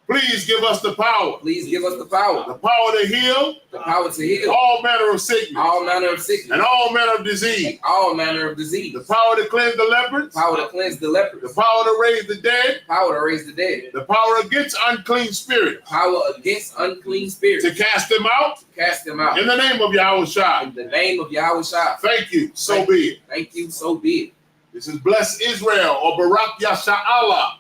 Speaker 6: please give us the power
Speaker 4: please give us the power
Speaker 6: to heal
Speaker 4: to heal
Speaker 6: all manner of sickness
Speaker 4: all manner of sickness
Speaker 6: and all manner of disease,
Speaker 4: and all manner of disease,
Speaker 6: the power to cleanse the lepers,
Speaker 4: power to cleanse the lepers,
Speaker 6: the power to raise the dead,
Speaker 4: power to raise the dead,
Speaker 6: the power against unclean spirits,
Speaker 4: power against unclean spirits,
Speaker 6: to cast them out
Speaker 4: cast them out.
Speaker 6: in the name of Yahushai.
Speaker 4: In the name of Yahushua.
Speaker 6: Thank you, so be it.
Speaker 4: Thank you, so be it.
Speaker 6: This is Bless Israel, or Barak Yasha'Allah.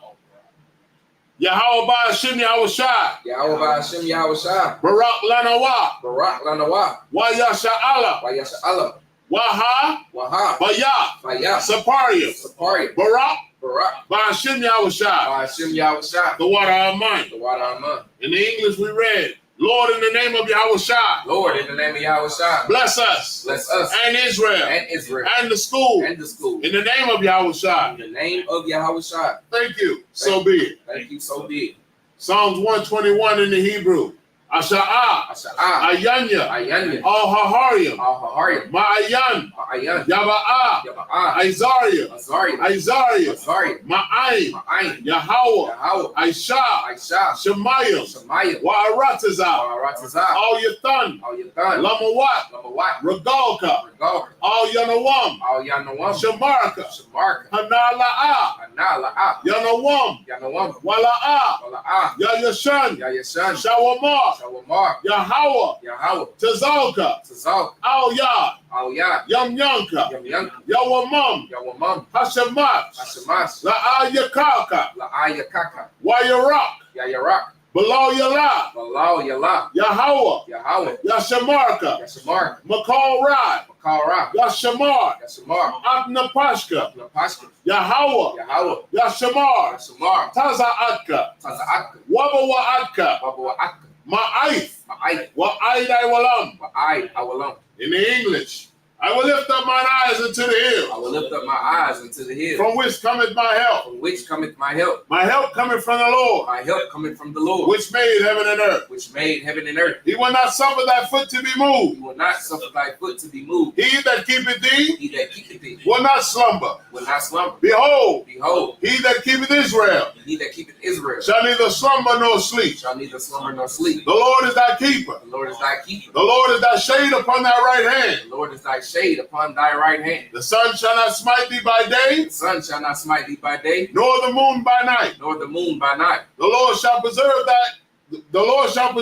Speaker 6: Yahweh Ba'ashim Yahushai,
Speaker 4: Yahweh Hashem Yahushua.
Speaker 6: Barak Lanawa,
Speaker 4: Barak Lanawa.
Speaker 6: Wa Yasha'Allah,
Speaker 4: Wayasha Allah.
Speaker 6: Waha,
Speaker 4: Waha.
Speaker 6: Baya,
Speaker 4: Vaya.
Speaker 6: Saparia,
Speaker 4: Sapari.
Speaker 6: Barak
Speaker 4: Barak.
Speaker 6: Ba'ashim Yahushai,
Speaker 4: Hashem Yahushua.
Speaker 6: the water of mine.
Speaker 4: The water Amah.
Speaker 6: In the English we read, Lord, in the name of Yahushai,
Speaker 4: Lord, in the name of Yahushua.
Speaker 6: bless us
Speaker 4: Bless us
Speaker 6: and Israel
Speaker 4: and Israel
Speaker 6: and the school
Speaker 4: and the school.
Speaker 6: in the name of Yahushai.
Speaker 4: In the name of Yahushua.
Speaker 6: Thank you, so be it.
Speaker 4: Thank you, so be it.
Speaker 6: Psalms 121 in the Hebrew. Asha'ah,
Speaker 4: Asha'ah.
Speaker 6: Ayanya,
Speaker 4: Ayanya.
Speaker 6: Al-Haharyam,
Speaker 4: Al-Haharyam.
Speaker 6: Ma'ayan,
Speaker 4: Ayan.
Speaker 6: Yaba'ah,
Speaker 4: Yaba'ah.
Speaker 6: Isaiah,
Speaker 4: Azariah.
Speaker 6: Isaiah,
Speaker 4: Azariah.
Speaker 6: Ma'ayin,
Speaker 4: Ma'ayin.
Speaker 6: Yahweh,
Speaker 4: Yahweh.
Speaker 6: Aisha,
Speaker 4: Aisha.
Speaker 6: Shemayim,
Speaker 4: Shemayim.
Speaker 6: Wa'aratazah,
Speaker 4: Aratazah.
Speaker 6: Al Yathan,
Speaker 4: Al Yathan.
Speaker 6: Lamawat,
Speaker 4: Lamawat.
Speaker 6: Regalka,
Speaker 4: Regal.
Speaker 6: Al Yanawam,
Speaker 4: Al Yanawam.
Speaker 6: Shamarka,
Speaker 4: Shamarka.
Speaker 6: Hanala'ah,
Speaker 4: Anala'a.
Speaker 6: Yanawam,
Speaker 4: Yanawam.
Speaker 6: Wala'ah,
Speaker 4: Wala'ah.
Speaker 6: Yayashan,
Speaker 4: Yayashan.
Speaker 6: Shawamar,
Speaker 4: Shawamar.
Speaker 6: Yahweh,
Speaker 4: Yahweh.
Speaker 6: Tazalka,
Speaker 4: Tazal.
Speaker 6: Al Yad,
Speaker 4: Al Yad.
Speaker 6: Yam Yanka,
Speaker 4: Yam
Speaker 6: Yawamam,
Speaker 4: Yawamam.
Speaker 6: Hashemat,
Speaker 4: Hashemas.
Speaker 6: La'ayakaka,
Speaker 4: La'aya Kaka.
Speaker 6: Wayarak,
Speaker 4: Yayarak.
Speaker 6: Below Yala,
Speaker 4: Balau Yala.
Speaker 6: Yahweh,
Speaker 4: Yahweh.
Speaker 6: Yashamarka,
Speaker 4: Yashamar.
Speaker 6: Makal Rad,
Speaker 4: Makara.
Speaker 6: Yashamar,
Speaker 4: Yashamar.
Speaker 6: Abnapashka,
Speaker 4: Napashka.
Speaker 6: Yahweh,
Speaker 4: Yahweh.
Speaker 6: Yashamar,
Speaker 4: Yashamar.
Speaker 6: Taza'atka,
Speaker 4: Taza'atka.
Speaker 6: Wabawa'atka,
Speaker 4: Babawa'atka.
Speaker 6: Ma'aith,
Speaker 4: Ma'ai.
Speaker 6: Wa'aidai Walam.
Speaker 4: Ma'ai. Awalam.
Speaker 6: In the English, I will lift up mine eyes unto the
Speaker 4: I
Speaker 6: hill,
Speaker 4: will lift up my eyes unto the hill.
Speaker 6: from which cometh my help.
Speaker 4: From which cometh my help?
Speaker 6: My help cometh from the Lord,
Speaker 4: My help cometh from the Lord,
Speaker 6: which made heaven and earth.
Speaker 4: which made heaven and earth.
Speaker 6: He will not suffer thy foot to be
Speaker 4: He
Speaker 6: moved.
Speaker 4: will not suffer thy foot to be moved.
Speaker 6: He that keepeth thee
Speaker 4: He that keepeth thee
Speaker 6: will not slumber.
Speaker 4: will not slumber.
Speaker 6: Behold,
Speaker 4: Behold,
Speaker 6: he that keepeth Israel
Speaker 4: he that keepeth Israel
Speaker 6: shall neither slumber nor sleep.
Speaker 4: shall neither slumber nor sleep.
Speaker 6: The Lord is thy keeper.
Speaker 4: The Lord is thy keeper.
Speaker 6: The Lord is thy shade upon thy right hand.
Speaker 4: The Lord is thy shade upon thy right hand.
Speaker 6: The sun shall not smite thee by day,
Speaker 4: The sun shall not smite thee by day,
Speaker 6: nor the moon by night.
Speaker 4: nor the moon by night.
Speaker 6: The Lord shall preserve thee
Speaker 4: The Lord shall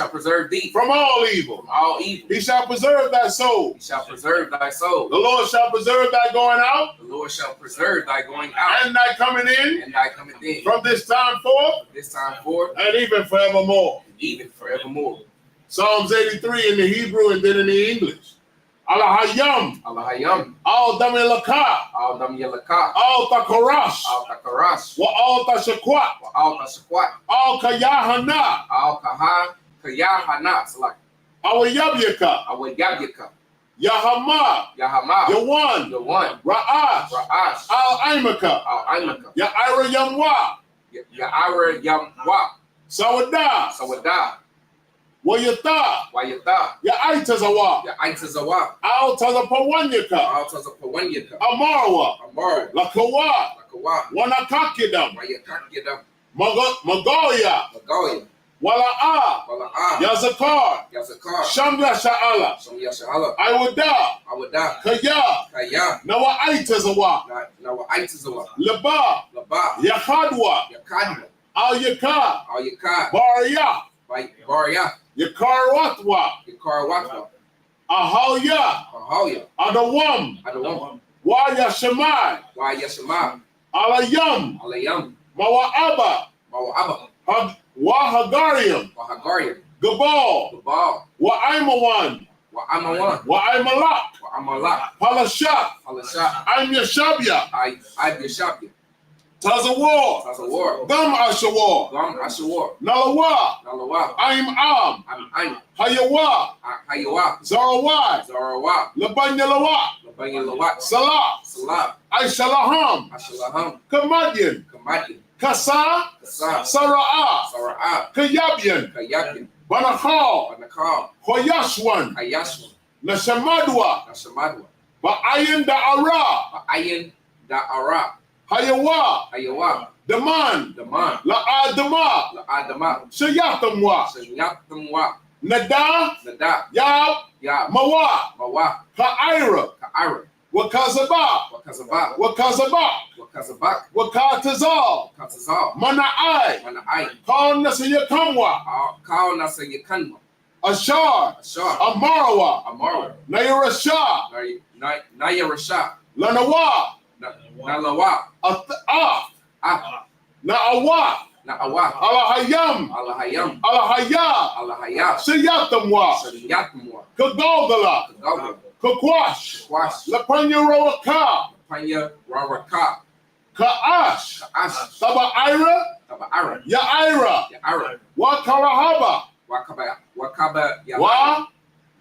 Speaker 4: preserve thee
Speaker 6: from all evil.
Speaker 4: from all evil.
Speaker 6: He shall preserve thy soul.
Speaker 4: He shall preserve thy soul.
Speaker 6: The Lord shall preserve thy going out
Speaker 4: The Lord shall preserve thy going out
Speaker 6: and thy coming in
Speaker 4: and thy coming in
Speaker 6: from this time forth
Speaker 4: this time forth
Speaker 6: and even forevermore.
Speaker 4: and even forevermore.
Speaker 6: Psalms 83 in the Hebrew and then in the English. Alahayam,
Speaker 4: Allahayam,
Speaker 6: al damilaka,
Speaker 4: al dam yalaka,
Speaker 6: al takarash,
Speaker 4: al takarash,
Speaker 6: wa al tashakwat,
Speaker 4: al tashakwat,
Speaker 6: al kayahana,
Speaker 4: al kaha, kayahana, salak,
Speaker 6: awayabyaka,
Speaker 4: awayabyaka,
Speaker 6: Yahamah,
Speaker 4: Yahamah,
Speaker 6: Yawan,
Speaker 4: Yawan,
Speaker 6: Ra'ash,
Speaker 4: Ra'ash,
Speaker 6: Al-Aimaka,
Speaker 4: Al-Aimaka,
Speaker 6: Ya'ira Yamwa,
Speaker 4: Ya'ira Yamwa,
Speaker 6: Sawadah,
Speaker 4: Sawadah,
Speaker 6: Wayatah,
Speaker 4: Wayatah,
Speaker 6: Ya'itazawa,
Speaker 4: Ya'itazawa,
Speaker 6: Al-Tazapawanyaka,
Speaker 4: Al-Tazapawanyaka,
Speaker 6: Amarwa,
Speaker 4: Amar,
Speaker 6: Lakawa,
Speaker 4: Lakawa,
Speaker 6: Wanakakidam,
Speaker 4: Wayakakidam,
Speaker 6: Magoya,
Speaker 4: Magoya,
Speaker 6: Wala'a,
Speaker 4: Wala'ah,
Speaker 6: Yazakar,
Speaker 4: Yazakar,
Speaker 6: Shamla Sha'ala,
Speaker 4: Shom Yasha'ala,
Speaker 6: Iwada,
Speaker 4: Awadah,
Speaker 6: Kaya,
Speaker 4: Kaya,
Speaker 6: Nawa'itazawa,
Speaker 4: Nawa'itazawa,
Speaker 6: Laba,
Speaker 4: Labah,
Speaker 6: Yahadwa,
Speaker 4: Yakadwa,
Speaker 6: Al-Yaka,
Speaker 4: Al-Yakad,
Speaker 6: Barya,
Speaker 4: Barya,
Speaker 6: Yakarwatwa,
Speaker 4: Yakarwatwa,
Speaker 6: Ahalya,
Speaker 4: Ahalya,
Speaker 6: Adawam,
Speaker 4: Adawam,
Speaker 6: Wayashamai,
Speaker 4: Wayashama,
Speaker 6: Alayam,
Speaker 4: Alayam,
Speaker 6: Mawa'aba,
Speaker 4: Mawa'aba,
Speaker 6: Wahagariam,
Speaker 4: Wahagariam,
Speaker 6: Gabal,
Speaker 4: Gabal,
Speaker 6: Wa'aimawan,
Speaker 4: Wa'amawan,
Speaker 6: Wa'aimalak,
Speaker 4: Wa'amalak,
Speaker 6: Palashat,
Speaker 4: Halashat,
Speaker 6: I'm Yashabya,
Speaker 4: Ibishabya,
Speaker 6: Tazawar,
Speaker 4: Tazawar,
Speaker 6: Gam Ashawar,
Speaker 4: Gam Ashawar,
Speaker 6: Nalawa,
Speaker 4: Nalawa,
Speaker 6: I'm Am,
Speaker 4: I'm
Speaker 6: Hayawa,
Speaker 4: Hayawa,
Speaker 6: Zarawai,
Speaker 4: Zarawa,
Speaker 6: Labanyalawa,
Speaker 4: Labangalawat,
Speaker 6: Salah,
Speaker 4: Salah,
Speaker 6: Aishalaham,
Speaker 4: Ashalaham,
Speaker 6: Kamadian,
Speaker 4: Kamadi,
Speaker 6: Kasa,
Speaker 4: Kasa,
Speaker 6: Sara'ah,
Speaker 4: Sara'ah,
Speaker 6: Kayabian,
Speaker 4: Kayakin,
Speaker 6: Banakal,
Speaker 4: Banakal,
Speaker 6: Hoyashwan,
Speaker 4: Kayashwan,
Speaker 6: Nashamadwa,
Speaker 4: Nashamadwa,
Speaker 6: Ba'ayin Da'ara,
Speaker 4: Ayin, Da'ara,
Speaker 6: Hayawa,
Speaker 4: Ayawa,
Speaker 6: Daman,
Speaker 4: Daman,
Speaker 6: La'adama,
Speaker 4: La'adama,
Speaker 6: Shayatamwa,
Speaker 4: Sanyatamwa,
Speaker 6: Nada,
Speaker 4: Nada,
Speaker 6: Yab,
Speaker 4: Yab,
Speaker 6: Mawa,
Speaker 4: Mawa,
Speaker 6: Ka'ira,
Speaker 4: Ka'ira,
Speaker 6: Wakazaba,
Speaker 4: Wakazaba,
Speaker 6: Wakazabak,
Speaker 4: Wakazabak,
Speaker 6: Wakatazal,
Speaker 4: Katazal,
Speaker 6: Mana'ai,
Speaker 4: Mana'ai,
Speaker 6: Kal Nasayakamwa,
Speaker 4: Kal Nasa Yakanwa,
Speaker 6: Ashar,
Speaker 4: Ashar,
Speaker 6: Amarawa,
Speaker 4: Amara,
Speaker 6: Nairasha,
Speaker 4: Nayarasha,
Speaker 6: Lanawa,
Speaker 4: Nalawa,
Speaker 6: Ah, Na'awa,
Speaker 4: Na'awa,
Speaker 6: Alahayam,
Speaker 4: Alahayam,
Speaker 6: Alahaya,
Speaker 4: Alahaya,
Speaker 6: Shayatamwa,
Speaker 4: Shariyatamwa,
Speaker 6: Kagaldala,
Speaker 4: Kagawa,
Speaker 6: Kakwash,
Speaker 4: Kwash,
Speaker 6: Lapanyaroaka,
Speaker 4: Panya, Raraka,
Speaker 6: Ka'ash,
Speaker 4: Ash,
Speaker 6: Taba'ira,
Speaker 4: Taba'ara,
Speaker 6: Ya'ira,
Speaker 4: Ya'ara,
Speaker 6: Wakalahaba,
Speaker 4: Wakaba,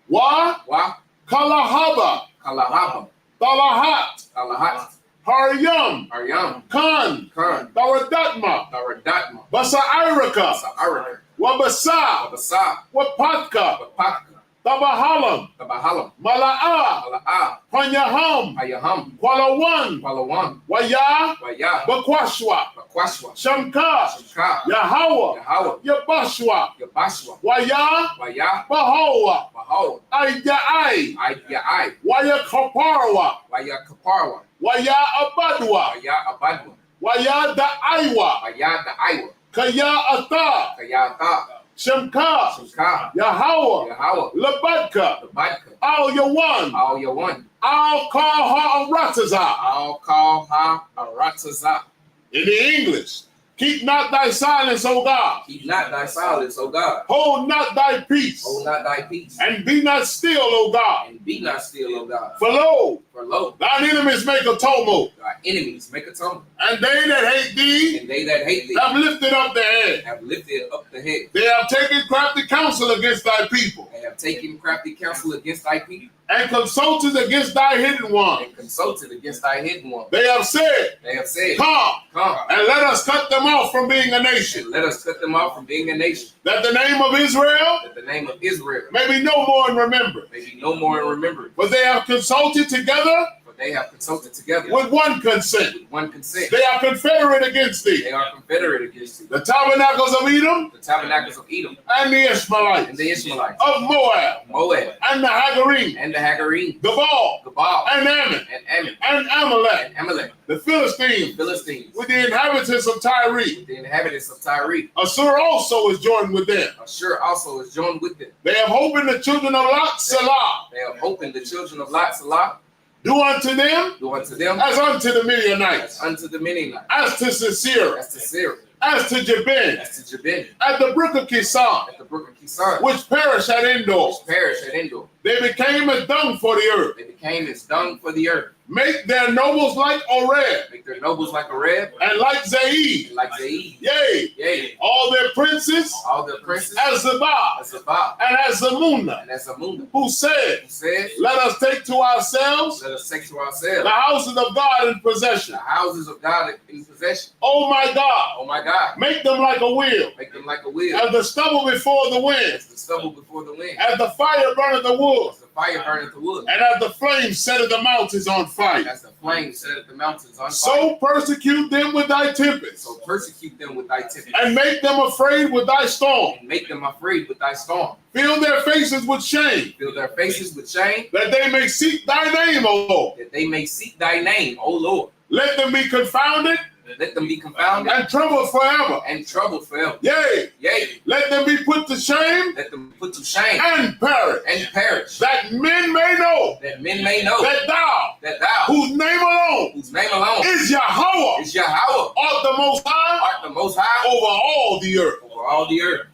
Speaker 6: Wa, Kalahaba,
Speaker 4: Kalahaba,
Speaker 6: Talahat,
Speaker 4: Alahat,
Speaker 6: Haryam,
Speaker 4: Aryam,
Speaker 6: Khan,
Speaker 4: Khan,
Speaker 6: Taradatma,
Speaker 4: Taradatma,
Speaker 6: Basa'iraka,
Speaker 4: Sa'araka,
Speaker 6: Wabasa,
Speaker 4: Wabasa,
Speaker 6: Wapatka,
Speaker 4: Wapaka,
Speaker 6: Tabahalam,
Speaker 4: Tabahalam,
Speaker 6: Mala'a,
Speaker 4: Ala'a,
Speaker 6: Panyaham,
Speaker 4: Ayaham,
Speaker 6: Kwalawan,
Speaker 4: Palawan,
Speaker 6: Waya,
Speaker 4: Waya,
Speaker 6: Bakwashwa,
Speaker 4: Bakwashwa,
Speaker 6: Shamka,
Speaker 4: Shaka,
Speaker 6: Yahawa,
Speaker 4: Yahawa,
Speaker 6: Yabashwa,
Speaker 4: Yabashwa,
Speaker 6: Waya,
Speaker 4: Waya,
Speaker 6: Bahawa,
Speaker 4: Bahal,
Speaker 6: Aida'ai,
Speaker 4: Ya'ai,
Speaker 6: Waya Kaparwa,
Speaker 4: Waya Kaparwa,
Speaker 6: Waya Abadwa,
Speaker 4: Waya Abadwa,
Speaker 6: Waya Da'aiwa,
Speaker 4: Waya the Iwa,
Speaker 6: Kaya Ata,
Speaker 4: Kayata,
Speaker 6: Shamka,
Speaker 4: Shaka,
Speaker 6: Yahawa,
Speaker 4: Yahawa,
Speaker 6: Labadka,
Speaker 4: the Badka,
Speaker 6: Al Yawan,
Speaker 4: Al Yawan,
Speaker 6: Al Kaha Arataza.
Speaker 4: Al Kal Ha Arataza.
Speaker 6: In the English, keep not thy silence, O God.
Speaker 4: Keep not thy silence, O God.
Speaker 6: Hold not thy peace,
Speaker 4: Hold not thy peace,
Speaker 6: and be not still, O God.
Speaker 4: and be not still, O God.
Speaker 6: For lo,
Speaker 4: For lo,
Speaker 6: thine enemies make a tumult,
Speaker 4: thy enemies make a tumult,
Speaker 6: and they that hate thee
Speaker 4: and they that hate thee
Speaker 6: have lifted up their head.
Speaker 4: have lifted up the head.
Speaker 6: They have taken crafty counsel against thy people,
Speaker 4: They have taken crafty counsel against thy people,
Speaker 6: and consulted against thy hidden one.
Speaker 4: and consulted against thy hidden one.
Speaker 6: They have said,
Speaker 4: They have said,
Speaker 6: Come,
Speaker 4: Come,
Speaker 6: and let us cut them off from being a nation,
Speaker 4: and let us cut them off from being a nation,
Speaker 6: that the name of Israel
Speaker 4: that the name of Israel
Speaker 6: may be no more in remembrance.
Speaker 4: may be no more in remembrance.
Speaker 6: But they have consulted together
Speaker 4: For they have consulted together
Speaker 6: with one consent.
Speaker 4: with one consent.
Speaker 6: They are confederate against thee.
Speaker 4: They are confederate against thee.
Speaker 6: The tabernacles of Edom
Speaker 4: The tabernacles of Edom
Speaker 6: and the Ishmaelites,
Speaker 4: and the Ishmaelites,
Speaker 6: of Moab
Speaker 4: Moab
Speaker 6: and the Hagarim,
Speaker 4: and the Hagarine,
Speaker 6: Gabal
Speaker 4: Gabal
Speaker 6: and Ammon
Speaker 4: and Ammon
Speaker 6: and Amalek,
Speaker 4: and Amalek,
Speaker 6: the Philistines,
Speaker 4: Philistines,
Speaker 6: with the inhabitants of Tyre.
Speaker 4: the inhabitants of Tyre.
Speaker 6: Assur also is joined with them.
Speaker 4: Ashur also is joined with them.
Speaker 6: They have opened the children of Lot, Selah.
Speaker 4: They have opened the children of Lot, Salah,
Speaker 6: Do unto them
Speaker 4: do unto them
Speaker 6: as unto the
Speaker 4: as
Speaker 6: Midianites,
Speaker 4: unto the Midianites,
Speaker 6: as to Sisera,
Speaker 4: as to Syria,
Speaker 6: as to Jabin,
Speaker 4: as to Jabin,
Speaker 6: at the brook of Kison,
Speaker 4: at the brook of Kison,
Speaker 6: which perished at Endor.
Speaker 4: which perished at Endor.
Speaker 6: They became as dung for the earth.
Speaker 4: They became came as dung for the earth.
Speaker 6: Make their nobles like Oreb,
Speaker 4: Make their nobles like Oreb,
Speaker 6: and like Zeid.
Speaker 4: and like Zeid.
Speaker 6: Yea,
Speaker 4: Yea,
Speaker 6: all their princes
Speaker 4: all their princes
Speaker 6: as Zabah
Speaker 4: as Sabbath
Speaker 6: and as Zamunna,
Speaker 4: and as Amunah,
Speaker 6: who said,
Speaker 4: who said,
Speaker 6: let us take to ourselves
Speaker 4: let us take to
Speaker 6: the
Speaker 4: ourselves
Speaker 6: houses of God in possession.
Speaker 4: the houses of God in possession.
Speaker 6: Oh my God,
Speaker 4: Oh my God,
Speaker 6: make them like a wheel,
Speaker 4: make them like a wheel,
Speaker 6: as the stubble before the wind,
Speaker 4: as the stubble before the wind,
Speaker 6: as the fire burneth the wood,
Speaker 4: as the fire burneth the wood,
Speaker 6: and as the flame setteth the mountains on fire.
Speaker 4: as the flame set the mountains on fire.
Speaker 6: So persecute them with thy tempest,
Speaker 4: So persecute them with thy tempest,
Speaker 6: and make them afraid with thy storm.
Speaker 4: and make them afraid with thy storm.
Speaker 6: Fill their faces with shame,
Speaker 4: Fill their faces with shame,
Speaker 6: that they may seek thy name, O Lord.
Speaker 4: that they may seek thy name, O Lord.
Speaker 6: Let them be confounded
Speaker 4: Let them be confounded
Speaker 6: and troubled forever.
Speaker 4: and troubled forever.
Speaker 6: Yea,
Speaker 4: Yea,
Speaker 6: let them be put to shame
Speaker 4: let them be put to shame
Speaker 6: and perish,
Speaker 4: and perish,
Speaker 6: that men may know
Speaker 4: that men may know
Speaker 6: that thou,
Speaker 4: that thou,
Speaker 6: whose name alone
Speaker 4: whose name alone
Speaker 6: is Yahweh,
Speaker 4: is Yahweh,
Speaker 6: art the Most High
Speaker 4: art the most high
Speaker 6: over all the earth.
Speaker 4: over all the earth.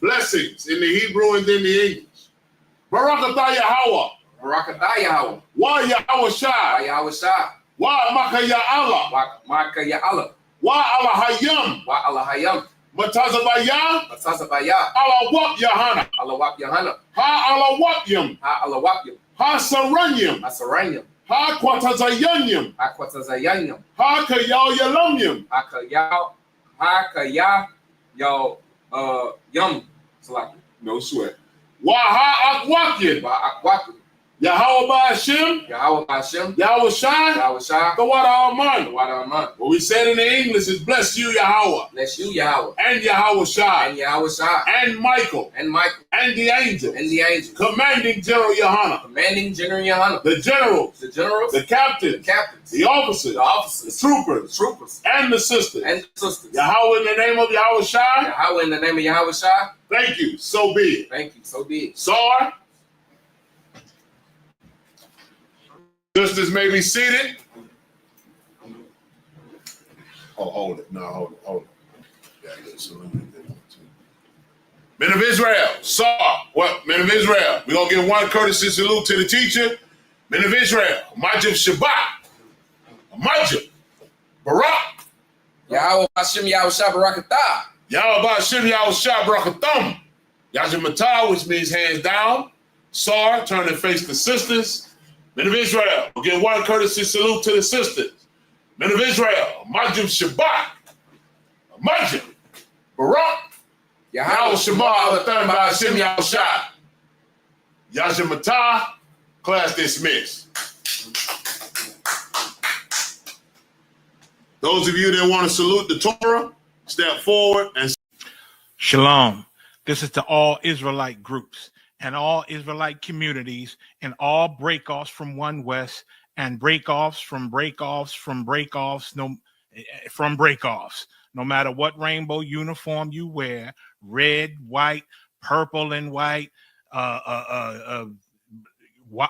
Speaker 6: Blessings in the Hebrew and then the English. Barakatah Yahweh,
Speaker 4: Barakatah Yahweh,
Speaker 6: Wa Yahweh Shai,
Speaker 4: Yahweh Shah,
Speaker 6: Wa Makaya Allah,
Speaker 4: Maka Ya'ala,
Speaker 6: Wa Allah Hayam,
Speaker 4: Wa Allah Hayam,
Speaker 6: Matazabaya,
Speaker 4: Matazabaya,
Speaker 6: Allah Wap Yahana,
Speaker 4: Allah Wap Yahana,
Speaker 6: Ha Allah Wapyam,
Speaker 4: Ha Allah Wapyam,
Speaker 6: Ha Saranyam,
Speaker 4: Asaranyam,
Speaker 6: Ha Quatazayanyam,
Speaker 4: Aquatazayanyam,
Speaker 6: Ha Kayal Yalamyam,
Speaker 4: Hakaya, Yo, Yum, Salaki,
Speaker 6: no sweat. Wa Ha Akwakyan,
Speaker 4: Wa Aquaki,
Speaker 6: Yahweh Ba'ashem,
Speaker 4: Yahweh Hashem,
Speaker 6: Yahweh Shai,
Speaker 4: Yahweh Shah,
Speaker 6: the Wada Alman.
Speaker 4: Wada Aman.
Speaker 6: What we said in the English is bless you, Yahweh,
Speaker 4: Bless you, Yahweh,
Speaker 6: and Yahweh Shai,
Speaker 4: and Yahweh Shah,
Speaker 6: and Michael,
Speaker 4: and Michael,
Speaker 6: and the angels,
Speaker 4: and the angels,
Speaker 6: commanding General Yohana,
Speaker 4: commanding General Yahana,
Speaker 6: the generals,
Speaker 4: the generals,
Speaker 6: the
Speaker 4: the
Speaker 6: captains,
Speaker 4: captains,
Speaker 6: the officers,
Speaker 4: the
Speaker 6: the
Speaker 4: officers, the
Speaker 6: troopers,
Speaker 4: troopers,
Speaker 6: and the sisters.
Speaker 4: and the sisters.
Speaker 6: Yahweh, in the name of Yahweh Shai,
Speaker 4: Yahweh, in the name of Yahweh Shah,
Speaker 6: thank you. So be it.
Speaker 4: thank you. So be it.
Speaker 6: Sar, sisters may be seated. Oh, hold it. No, hold it. Yeah, Men of Israel, Sar, what? Men of Israel. We're going to give one courtesy salute to the teacher. Men of Israel, Majib Shabbat, Majib, Barak,
Speaker 4: Yahweh Hashem, Yahweh Shah, Barakatah.
Speaker 6: Yahweh Ba'ashem, Yahweh Shah, Barakatham, Yajimatah, which means hands down. Sar, turn and face the sisters. Men of Israel, we'll give one courtesy salute to the sisters. Men of Israel, Majib Shabbat, Majib, Barak, Yahweh Shema, Alatham, Ba'ashem, Yahweh Shah, Yajimatah, class dismissed. Those of you that want to salute the Torah, step forward and
Speaker 1: Shalom. This is to all Israelite groups and all Israelite communities and all breakoffs from One West and breakoffs from breakoffs from breakoffs from breakoffs. No matter what rainbow uniform you wear, red, white, purple and white,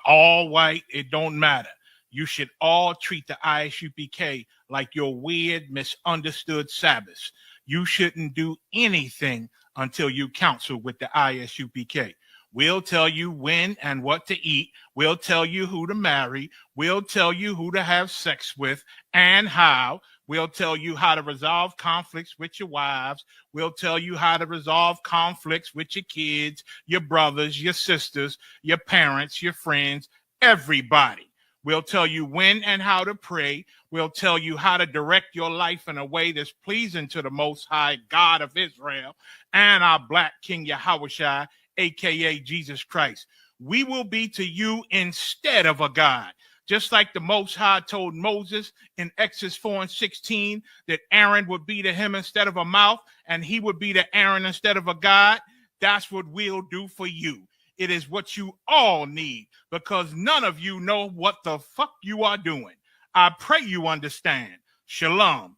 Speaker 1: all white, it don't matter. You should all treat the ISUPK like your weird, misunderstood Sabbaths. You shouldn't do anything until you counsel with the ISUPK. We'll tell you when and what to eat. We'll tell you who to marry. We'll tell you who to have sex with and how. We'll tell you how to resolve conflicts with your wives. We'll tell you how to resolve conflicts with your kids, your brothers, your sisters, your parents, your friends, everybody. We'll tell you when and how to pray. We'll tell you how to direct your life in a way that's pleasing to the Most High God of Israel and our Black King Yahushua, a.k.a. Jesus Christ. We will be to you instead of a God. Just like the Most High told Moses in Exodus 4:16 that Aaron would be to him instead of a mouth and he would be to Aaron instead of a God, that's what we'll do for you. It is what you all need because none of you know what the fuck you are doing. I pray you understand. Shalom.